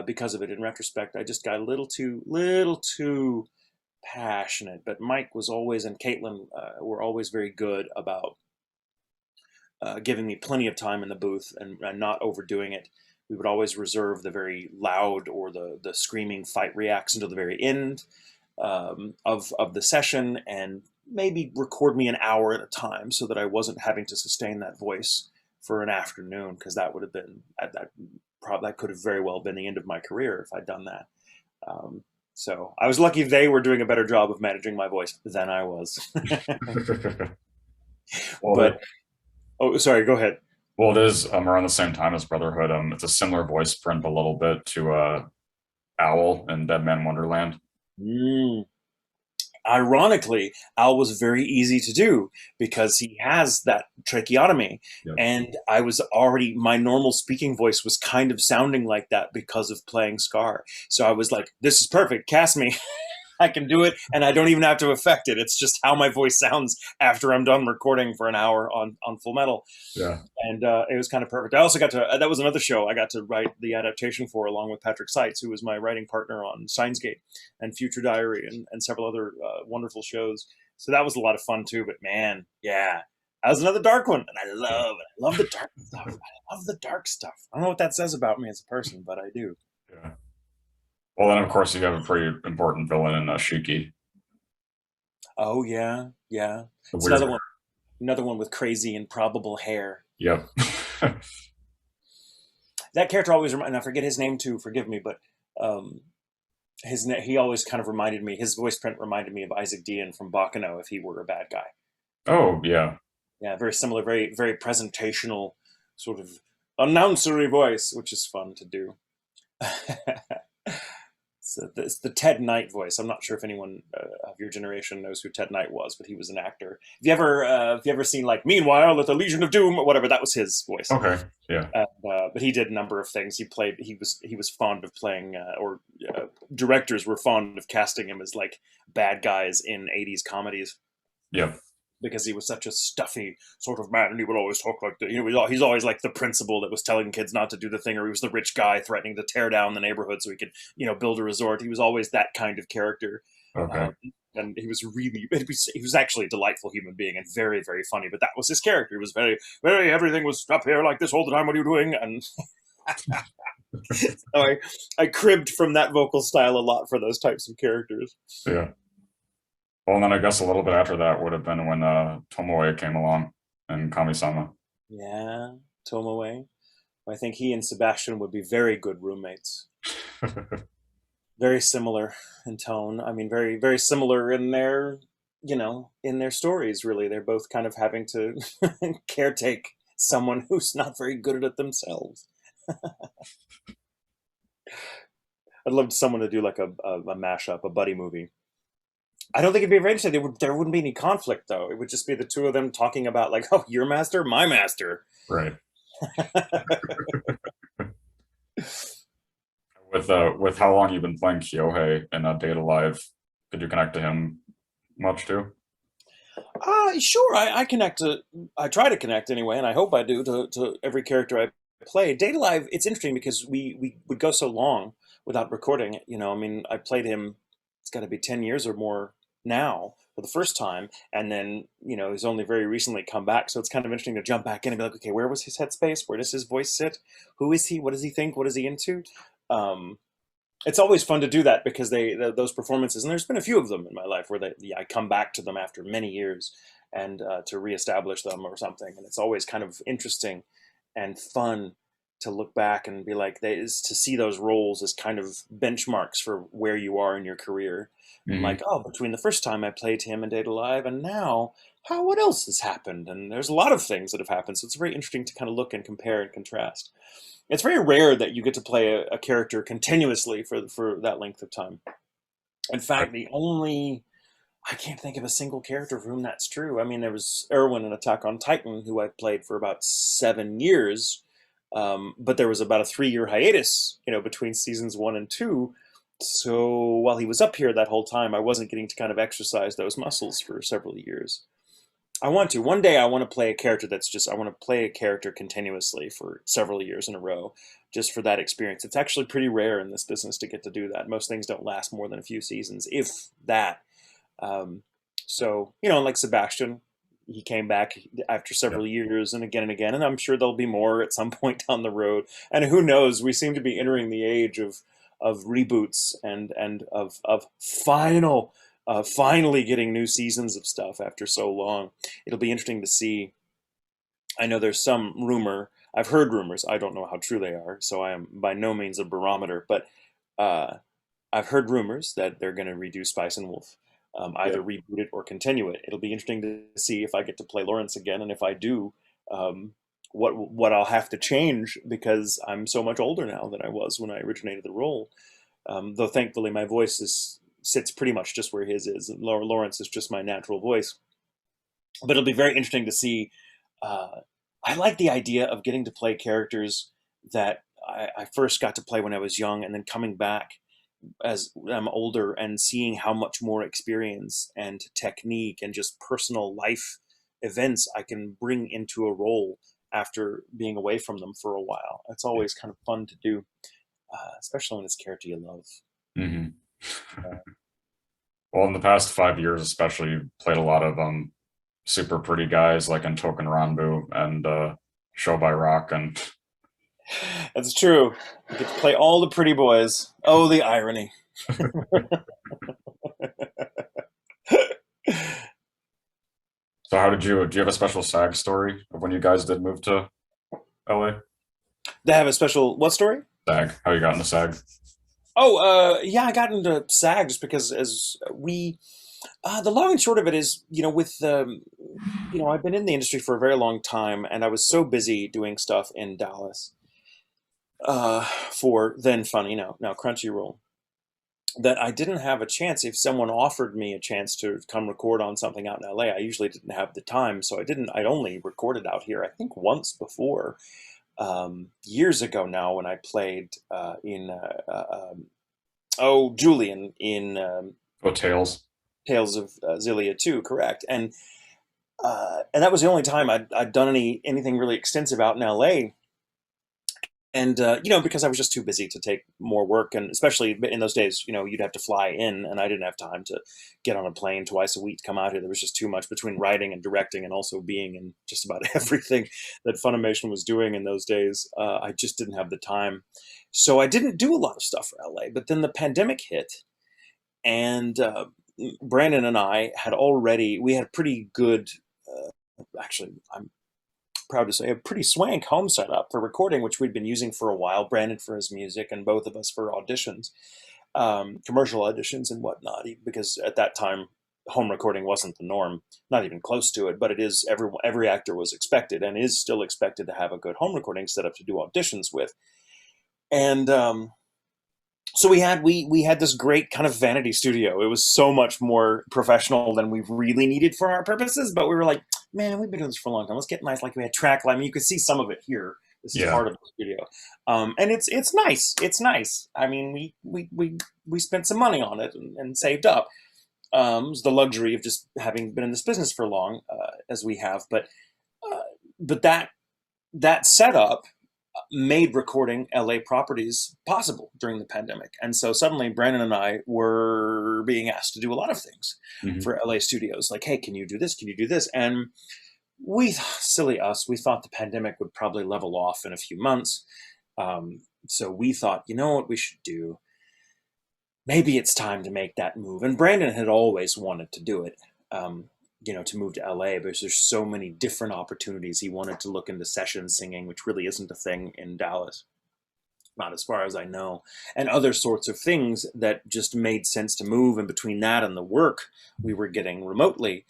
because of it. In retrospect, I just got a little too passionate. But Mike was always, and Caitlin were always very good about giving me plenty of time in the booth and not overdoing it. We would always reserve the very loud or the screaming fight reacts until the very end of the session, and maybe record me an hour at a time so that I wasn't having to sustain that voice for an afternoon, because that would have been that could have very well been the end of my career if I'd done that. So I was lucky they were doing a better job of managing my voice than I was. Well, But oh, sorry, go ahead. well, it is around the same time as Brotherhood. It's a similar voice print a little bit to Owl in Dead Man Wonderland. Mm. Ironically, Al was very easy to do because he has that tracheotomy. Yep. And my normal speaking voice was kind of sounding like that because of playing Scar. So I was like, this is perfect, cast me. I can do it, and I don't even have to affect it. It's just how my voice sounds after I'm done recording for an hour on Full Metal. Yeah. And it was kind of perfect. I also got to, that was another show I got to write the adaptation for, along with Patrick Seitz, who was my writing partner on Steins Gate and Future Diary and several other wonderful shows. So that was a lot of fun too. But man, yeah, that was another dark one. And I love the dark stuff. I love the dark stuff. I don't know what that says about me as a person, but I do. Yeah. Well, then of course you have a pretty important villain in Shiki. Oh yeah, yeah. The It's wizard. another one with crazy improbable hair. Yep. That character always and I forget his name too, forgive me, but he always kind of reminded me, his voice print reminded me of Isaac Dean from Bakano if he were a bad guy. Oh, yeah. Yeah, very similar, very, very presentational, sort of announcery voice, which is fun to do. So it's the Ted Knight voice. I'm not sure if anyone of your generation knows who Ted Knight was, but he was an actor. Have you ever seen, like, Meanwhile at the Legion of Doom or whatever? That was his voice. Okay. Yeah. But he did a number of things. He was fond of playing, directors were fond of casting him as like bad guys in '80s comedies. Yep. Because he was such a stuffy sort of man, and he would always talk like he's always like the principal that was telling kids not to do the thing, or he was the rich guy threatening to tear down the neighborhood so he could build a resort. He was always that kind of character. Okay. And he was actually a delightful human being and very, very funny, but that was his character. He was very, very, everything was up here like this all the time. What are you doing? And so I cribbed from that vocal style a lot for those types of characters. Yeah. Well, and then I guess a little bit after that would have been when Tomoe came along and Kamisama. Yeah, Tomoe. I think he and Sebastian would be very good roommates. Very similar in tone. I mean, very, very similar in their, in their stories, really. They're both kind of having to caretake someone who's not very good at it themselves. I'd love someone to do like a mashup, a buddy movie. I don't think it'd be very interesting. There wouldn't be any conflict, though. It would just be the two of them talking about, like, oh, your master, my master. Right. With how long you've been playing Kyohei in Data Live, could you connect to him much too? Sure. I try to connect anyway, and I hope I do to every character I play. Data Live, it's interesting because we would go so long without recording it. I mean, I played him. It's got to be 10 years or more now for the first time, and then he's only very recently come back. So it's kind of interesting to jump back in and be like, okay, where was his headspace? Where does his voice sit? Who is he? What does he think? What is he into? Um, it's always fun to do that because those performances, and there's been a few of them in my life where I come back to them after many years and to reestablish them or something, and it's always kind of interesting and fun to look back and be like, they is to see those roles as kind of benchmarks for where you are in your career. And Hmm. like, oh, between the first time I played him in Data Live and now, what else has happened? And there's a lot of things that have happened. So it's very interesting to kind of look and compare and contrast. It's very rare that you get to play a character continuously for that length of time. In fact, the only I can't think of a single character for whom that's true. I mean, there was Erwin in Attack on Titan, who I played for about 7 years, but there was about a 3 year hiatus, between seasons 1 and 2. So while he was up here that whole time, I wasn't getting to kind of exercise those muscles for several years. I want to. One day I want to play a character I want to play a character continuously for several years in a row, just for that experience. It's actually pretty rare in this business to get to do that. Most things don't last more than a few seasons, if that. Um, so, like Sebastian, he came back after Yeah. several years and again, and I'm sure there'll be more at some point down the road. And who knows? We seem to be entering the age of reboots and of finally getting new seasons of stuff after so long. It'll be interesting to see. I know there's some rumor. I've heard rumors. I don't know how true they are, so I am by no means a barometer. But uh, I've heard rumors that they're going to redo Spice and Wolf, Yeah. either reboot it or continue it. It'll be interesting to see if I get to play Lawrence again, and if I do, um, what I'll have to change because I'm so much older now than I was when I originated the role. Though thankfully my voice sits pretty much just where his is, and Lawrence is just my natural voice. But it'll be very interesting to see. Uh, I like the idea of getting to play characters that I first got to play when I was young, and then coming back as I'm older and seeing how much more experience and technique and just personal life events I can bring into a role after being away from them for a while. It's always kind of fun to do, especially when it's a character you love. Hmm. Uh, Well, in the past 5 years, especially, you played a lot of super pretty guys like in Token Ranbu and Show by Rock, and that's true. You get to play all the pretty boys. Oh, the irony. so how did you do you have a special SAG story of when you guys did move to LA? They have a special what story? SAG, how you got into SAG? Oh, yeah, I got into SAG just because as we the long and short of it is, I've been in the industry for a very long time, and I was so busy doing stuff in Dallas for then Funny, now Crunchyroll, that I didn't have a chance. If someone offered me a chance to come record on something out in LA, I usually didn't have the time, so I didn't. I'd only recorded out here, I think, once before, years ago now, when I played in Julian in Oh, Tails. Tales of Zillia 2, correct? And that was the only time I'd done anything really extensive out in LA. And because I was just too busy to take more work, and especially in those days, you'd have to fly in, and I didn't have time to get on a plane twice a week to come out here. There was just too much between writing and directing, and also being in just about everything that Funimation was doing in those days. I just didn't have the time, so I didn't do a lot of stuff for LA. But then the pandemic hit, and Brandon and I we had a pretty good, actually, I'm proud to say, a pretty swank home setup for recording, which we'd been using for a while. Brandon for his music, and both of us for auditions, commercial auditions and whatnot. Because at that time, home recording wasn't the norm, not even close to it. But it is every actor was expected and is still expected to have a good home recording setup to do auditions with. And so we had this great kind of vanity studio. It was so much more professional than we really needed for our purposes, but we were like, man, we've been doing this for a long time. Let's get nice. Like, we had track lighting. You could see some of it here. This is Yeah. part of the studio, and it's nice. It's nice. I mean, we spent some money on it and saved up. It was the luxury of just having been in this business for long, as we have. But that setup made recording LA properties possible during the pandemic. And so suddenly Brandon and I were being asked to do a lot of things Hmm. for LA studios. Like, hey, can you do this? Can you do this? And silly us, we thought the pandemic would probably level off in a few months. So we thought, you know what we should do? Maybe it's time to make that move. And Brandon had always wanted to do it. To move to LA, because there's so many different opportunities. He wanted to look into session singing, which really isn't a thing in Dallas, not as far as I know, and other sorts of things that just made sense to move. And between that and the work we were getting remotely,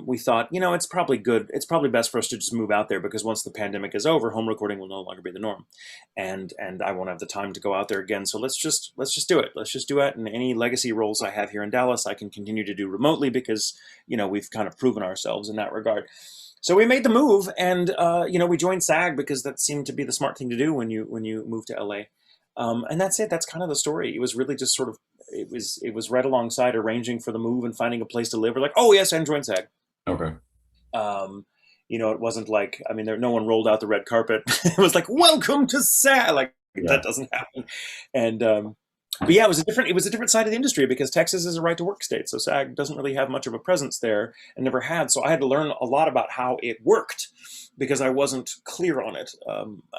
we thought, it's probably good. It's probably best for us to just move out there, because once the pandemic is over, home recording will no longer be the norm, and I won't have the time to go out there again. So let's just do it. Let's just do it. And any legacy roles I have here in Dallas, I can continue to do remotely, because we've kind of proven ourselves in that regard. So we made the move, and we joined SAG because that seemed to be the smart thing to do when you move to LA. And that's it. That's kind of the story. It was really just sort of it was right alongside arranging for the move and finding a place to live. We're like, oh yes, and join SAG. Okay. It wasn't like, no one rolled out the red carpet. It was like, welcome to SAG. Like, Yeah. that doesn't happen. And but yeah, it was a different side of the industry, because Texas is a right to work state, so SAG doesn't really have much of a presence there, and never had. So I had to learn a lot about how it worked, because I wasn't clear on it.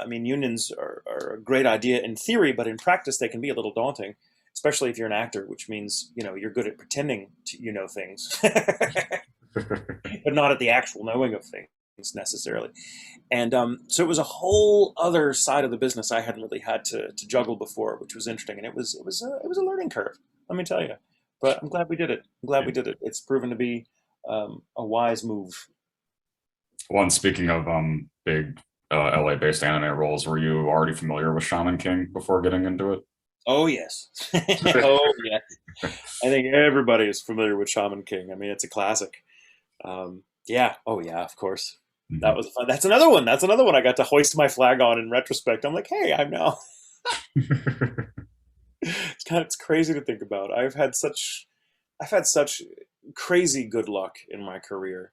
Unions are a great idea in theory, but in practice they can be a little daunting, especially if you're an actor, which means you're good at pretending to know things, but not at the actual knowing of things necessarily. And so it was a whole other side of the business I hadn't really had to juggle before, which was interesting. And it was a learning curve, let me tell you. But I'm glad we did it. I'm glad Yeah. we did it. It's proven to be a wise move. Well, and speaking of big LA-based anime roles, were you already familiar with Shaman King before getting into it? Oh yes, oh yeah. I think everybody is familiar with Shaman King. It's a classic. Yeah. Oh yeah. Of course. That Mhm. was fun. That's another one. That's another one I got to hoist my flag on in retrospect. I'm like, hey, I'm now. It's crazy to think about. I've had such crazy good luck in my career.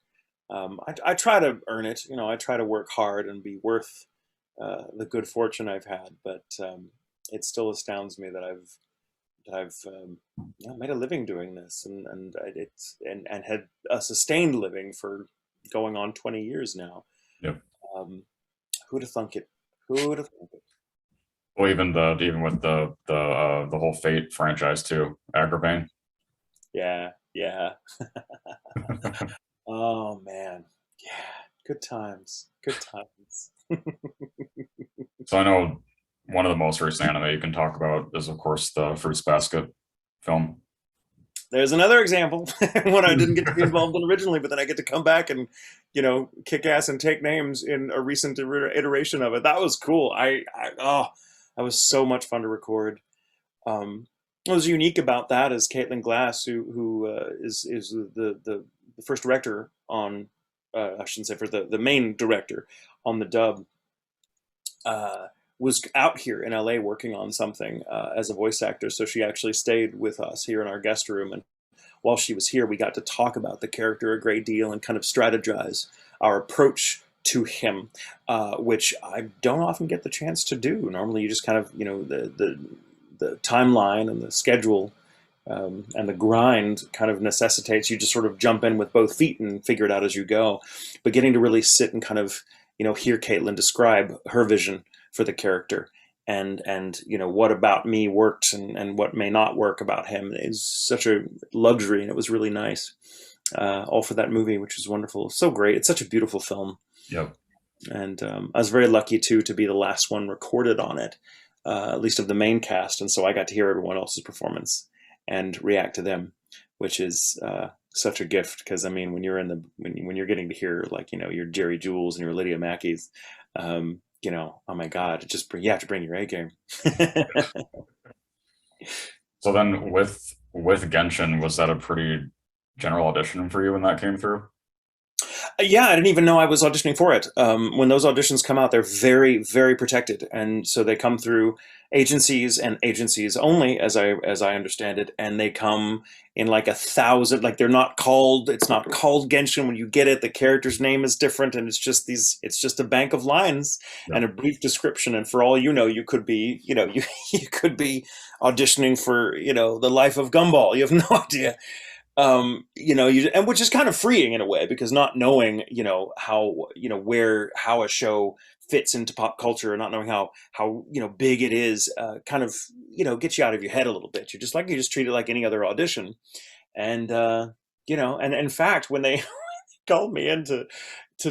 I try to earn it. I try to work hard and be worth the good fortune I've had. But it still astounds me that I've made a living doing this, and had a sustained living for going on 20 years now. Yep. Um, who'd have thunk it? Who'd have thunk it? Well, even with the whole Fate franchise too, Agrabah. Yeah, yeah. Oh man, yeah. Good times. Good times. So I know one of the most recent anime you can talk about is, of course, the Fruits Basket film. There's another example, one I didn't get to be involved in originally, but then I get to come back and kick ass and take names in a recent iteration of it. That was cool. That was so much fun to record. What was unique about that is Caitlin Glass, who is the first director on, I shouldn't say, for the main director on the dub, uh, was out here in LA working on something as a voice actor. So she actually stayed with us here in our guest room, and while she was here, we got to talk about the character a great deal and kind of strategize our approach to him, which I don't often get the chance to do. Normally, you just kind of, the timeline and the schedule and the grind kind of necessitates you just sort of jump in with both feet and figure it out as you go. But getting to really sit and kind of, hear Caitlin describe her vision for the character, and what about me worked, and what may not work about him, is such a luxury, and it was really nice. All for that movie, which was wonderful. So great. It's such a beautiful film. Yep. And I was very lucky too to be the last one recorded on it, at least of the main cast, and so I got to hear everyone else's performance and react to them, which is such a gift. Because when you're when you're getting to hear, like, your Jerry Jules and your Lydia Mackey's, oh my God, you have to bring your A game. So then with Genshin, was that a pretty general audition for you when that came through? Yeah, I didn't even know I was auditioning for it. When those auditions come out, they're very, very protected, and so they come through agencies and agencies only, as I understand it, and they come in like 1,000. Like they're not called. It's not called Genshin when you get it. The character's name is different, and it's just these. It's just a bank of lines Yeah. and a brief description. And for all you know, you could be, you could be auditioning for, the life of Gumball. You have no idea. And which is kind of freeing in a way, because not knowing, how, how a show fits into pop culture, and not knowing how big it is, kind of, gets you out of your head a little bit. You just treat it like any other audition. And and in fact, when they called me in to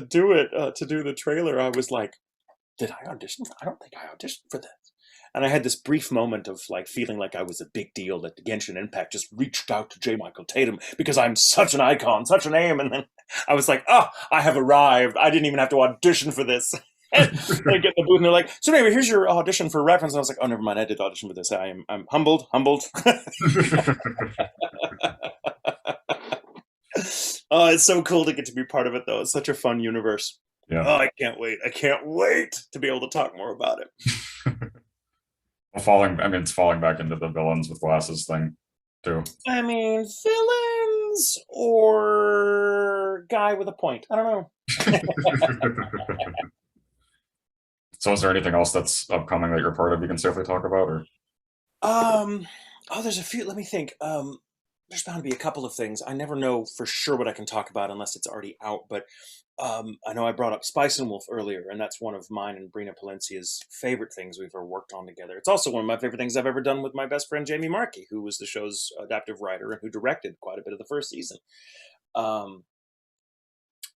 do it, to do the trailer, I was like, did I audition I don't think I auditioned for this. And I had this brief moment of like feeling like I was a big deal, that the Genshin Impact just reached out to J. Michael Tatum because I'm such an icon, such a name. And then I was like, oh, I have arrived. I didn't even have to audition for this. And they get in the booth and they're like, so anyway, here's your audition for reference. And I was like, oh, never mind. I did audition for this. I'm humbled. Oh, it's so cool to get to be part of it, though. It's such a fun universe. Yeah. Oh, I can't wait. I can't wait to be able to talk more about it. It's falling back into the villains with glasses thing too. I mean, villains or guy with a point. I don't know. So is there anything else that's upcoming that you're part of you can safely talk about, or? There's a few. Let me think. There's bound to be a couple of things. I never know for sure what I can talk about unless it's already out. But I know I brought up Spice and Wolf earlier, and that's one of mine and Brina Palencia's favorite things we've ever worked on together. It's also one of my favorite things I've ever done with my best friend Jamie Markey, who was the show's adaptive writer and who directed quite a bit of the first season. Um,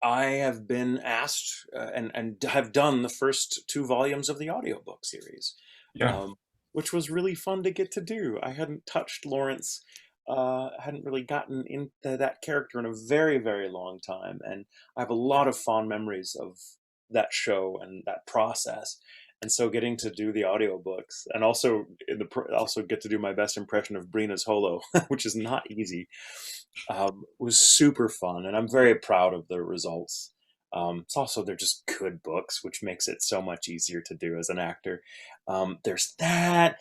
I have been asked, and have done the first 2 volumes of the audiobook series, Yeah. um, which was really fun to get to do. I hadn't touched Lawrence, hadn't really gotten into that character in a very, very long time. And I have a lot of fond memories of that show and that process. And so getting to do the audiobooks, and also also get to do my best impression of Brina's Holo, which is not easy, was super fun, and I'm very proud of the results. It's also, they're just good books, which makes it so much easier to do as an actor. There's that.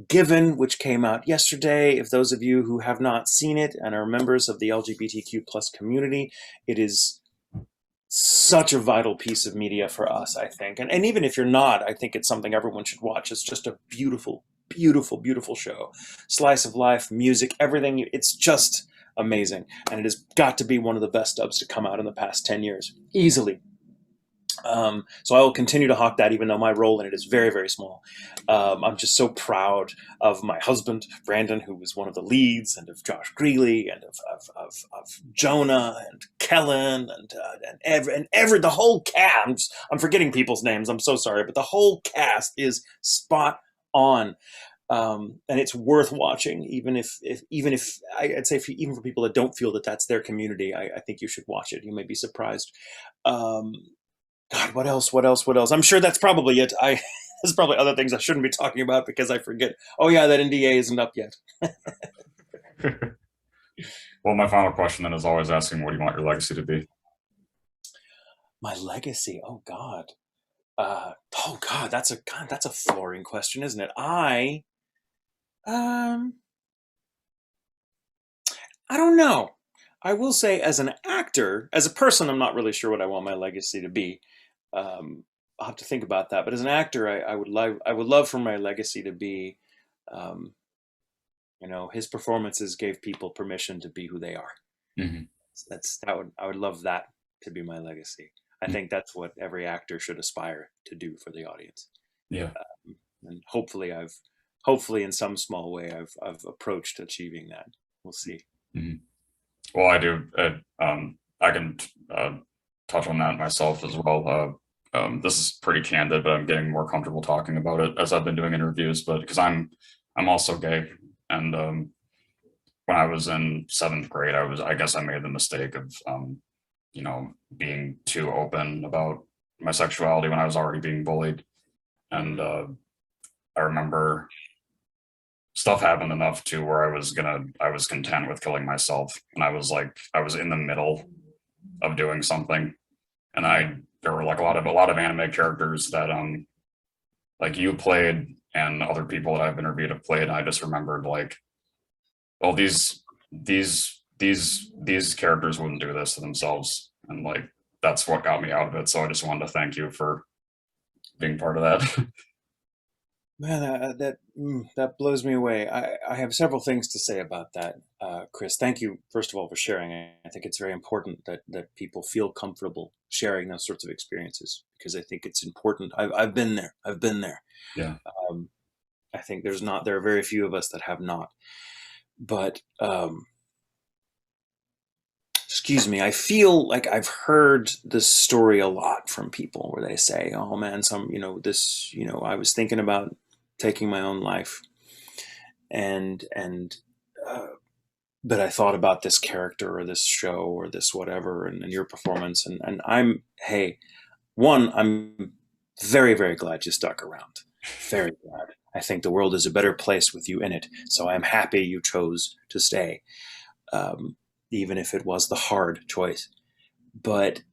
Given, which came out yesterday. If those of you who have not seen it and are members of the LGBTQ plus community, it is such a vital piece of media for us, I think. And even if you're not, I think it's something everyone should watch. It's just a beautiful, beautiful, beautiful show. Slice of life, music, everything. It's just amazing. And it has got to be one of the best dubs to come out in the past 10 years. Easily. So I will continue to hawk that, even though my role in it is very, very small. I'm just so proud of my husband, Brandon, who was one of the leads, and of Josh Greeley, and of Jonah, and Kellen, and the whole cast. I'm forgetting people's names. I'm so sorry, but the whole cast is spot on. And it's worth watching, even if I'd say, even for people that don't feel that that's their community, I think you should watch it. You may be surprised. God, what else? I'm sure that's probably it. There's probably other things I shouldn't be talking about because I forget. Oh yeah, that NDA isn't up yet. Well, my final question then is always asking, what do you want your legacy to be? My legacy. That's a flooring question, isn't it? I don't know. I will say, as an actor, as a person, I'm not really sure what I want my legacy to be. I'll have to think about that. But as an actor, I would love for my legacy to be, um, his performances gave people permission to be who they are. Mm-hmm. I would love that to be my legacy. I think that's what every actor should aspire to do for the audience. Yeah. And hopefully in some small way, I've approached achieving that. We'll see. Mm-hmm. Well, I do. I can touch on that myself as well. This is pretty candid, but I'm getting more comfortable talking about it as I've been doing interviews. But because I'm also gay, and when I was in 7th grade, I guess I made the mistake of being too open about my sexuality when I was already being bullied, and I remember stuff happened enough to where I was content with killing myself, and I was in the middle of doing something. And there were like a lot of anime characters that like you played and other people that I've interviewed have played. And I just remembered like, well, these characters wouldn't do this to themselves, and like that's what got me out of it. So I just wanted to thank you for being part of that. Man, that blows me away. I have several things to say about that, Chris. Thank you, first of all, for sharing. I think it's very important that people feel comfortable sharing those sorts of experiences because I think it's important. I've been there. I've been there. Yeah, Um, I think there are very few of us that have not. But excuse me, I feel like I've heard this story a lot from people where they say, "Oh man, I was thinking about taking my own life, and uh, but I thought about this character or this show or this whatever and your performance, and hey, I'm very very glad you stuck around, very glad. I think the world is a better place with you in it, so I'm happy you chose to stay, um, even if it was the hard choice. But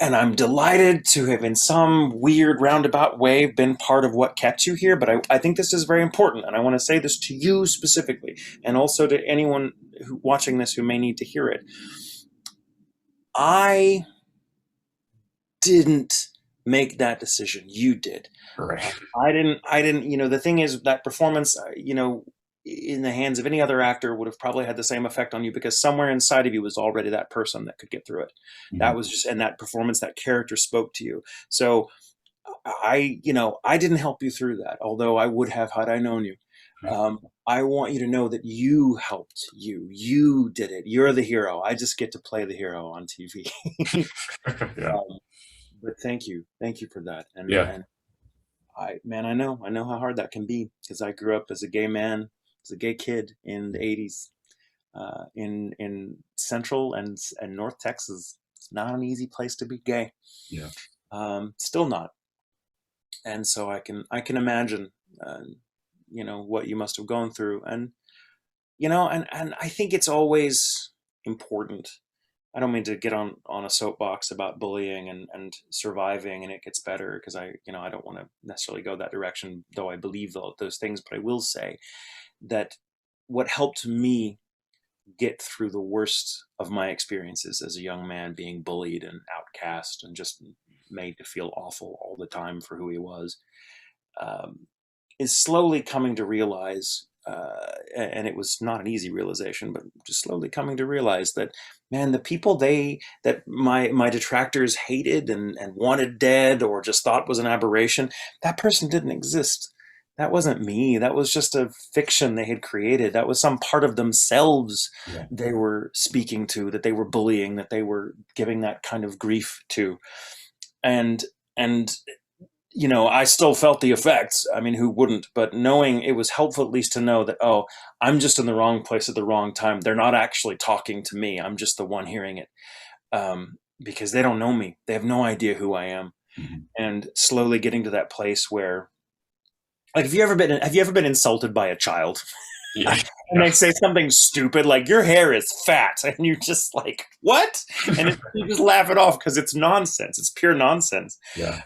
and I'm delighted to have, in some weird roundabout way, been part of what kept you here. But I think this is very important, and I want to say this to you specifically, and also to anyone watching this who may need to hear it. I didn't make that decision. You did. right. I didn't. I didn't. The thing is that performance. In the hands of any other actor would have probably had the same effect on you because somewhere inside of you was already that person that could get through it. Mhm. That was just, and that performance, that character spoke to you. So I didn't help you through that, although I would have had I known you. I want you to know that you helped you. You did it. You're the hero. I just get to play the hero on TV. Yeah, But thank you for that. yeah, And I know how hard that can be because I grew up as a gay man, as a gay kid in the '80s, in Central and North Texas. It's not an easy place to be gay. yeah, Still not. And so I can imagine, what you must have gone through, and I think it's always important. I don't mean to get on a soapbox about bullying and surviving and it gets better because I don't want to necessarily go that direction, though I believe those things. But I will say that what helped me get through the worst of my experiences as a young man being bullied and outcast and just made to feel awful all the time for who he was, um, is slowly coming to realize, and it was not an easy realization, but just slowly coming to realize that, man, the people that my detractors hated and wanted dead or just thought was an aberration, that person didn't exist. That wasn't me. That was just a fiction they had created. That was some part of themselves yeah, they were speaking to, that they were bullying, that they were giving that kind of grief to. And I still felt the effects. I mean, who wouldn't? But knowing it was helpful at least to know that, oh, I'm just in the wrong place at the wrong time. They're not actually talking to me. I'm just the one hearing it, because they don't know me. They have no idea who I am. mhm. And slowly getting to that place where, like, have you ever been insulted by a child? Yeah, And yeah, they say something stupid like your hair is fat, and you're just like, what? You just laugh it off because it's nonsense. It's pure nonsense. yeah,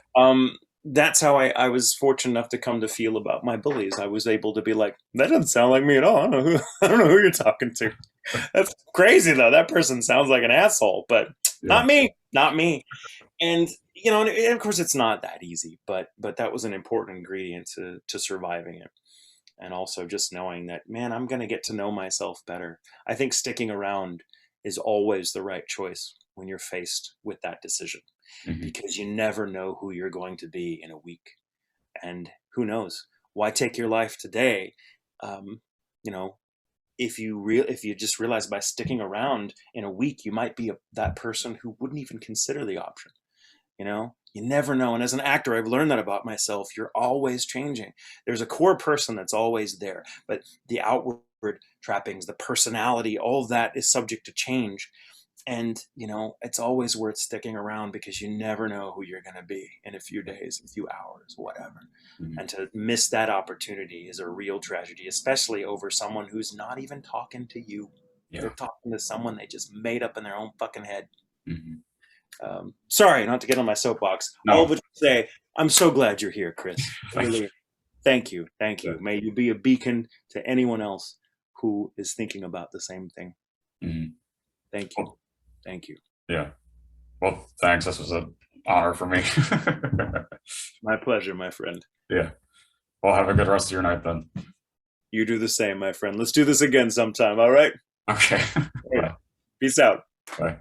That's how I was fortunate enough to come to feel about my bullies. I was able to be like, that doesn't sound like me at all. I don't know who you're talking to. That's crazy though. That person sounds like an asshole, but yeah, not me, not me. And of course it's not that easy, but that was an important ingredient to surviving it. And also just knowing that, man, I'm going to get to know myself better. I think sticking around is always the right choice when you're faced with that decision mhm. because you never know who you're going to be in a week. And who knows? Why take your life today? Um, you know, if you just realize by sticking around in a week, you might be that person who wouldn't even consider the option. You never know. And as an actor, I've learned that about myself. You're always changing. There's a core person that's always there, but the outward trappings, the personality, all of that is subject to change. And it's always worth sticking around because you never know who you're going to be in a few days, a few hours, whatever. Mhm. And to miss that opportunity is a real tragedy, especially over someone who's not even talking to you. They're Yeah, talking to someone they just made up in their own fucking head. Mhm. Sorry, not to get on my soapbox. All No, but to say, I'm so glad you're here, Chris. thank you. Really, thank you, thank Yeah. you. May you be a beacon to anyone else who is thinking about the same thing. Mhm. Thank you, Well, thank you. yeah. Well, thanks. This was an honor for me. My pleasure, my friend. Yeah. Well, have a good rest of your night then. You do the same, my friend. Let's do this again sometime. All right. Okay. All right. Bye. Peace out. Bye.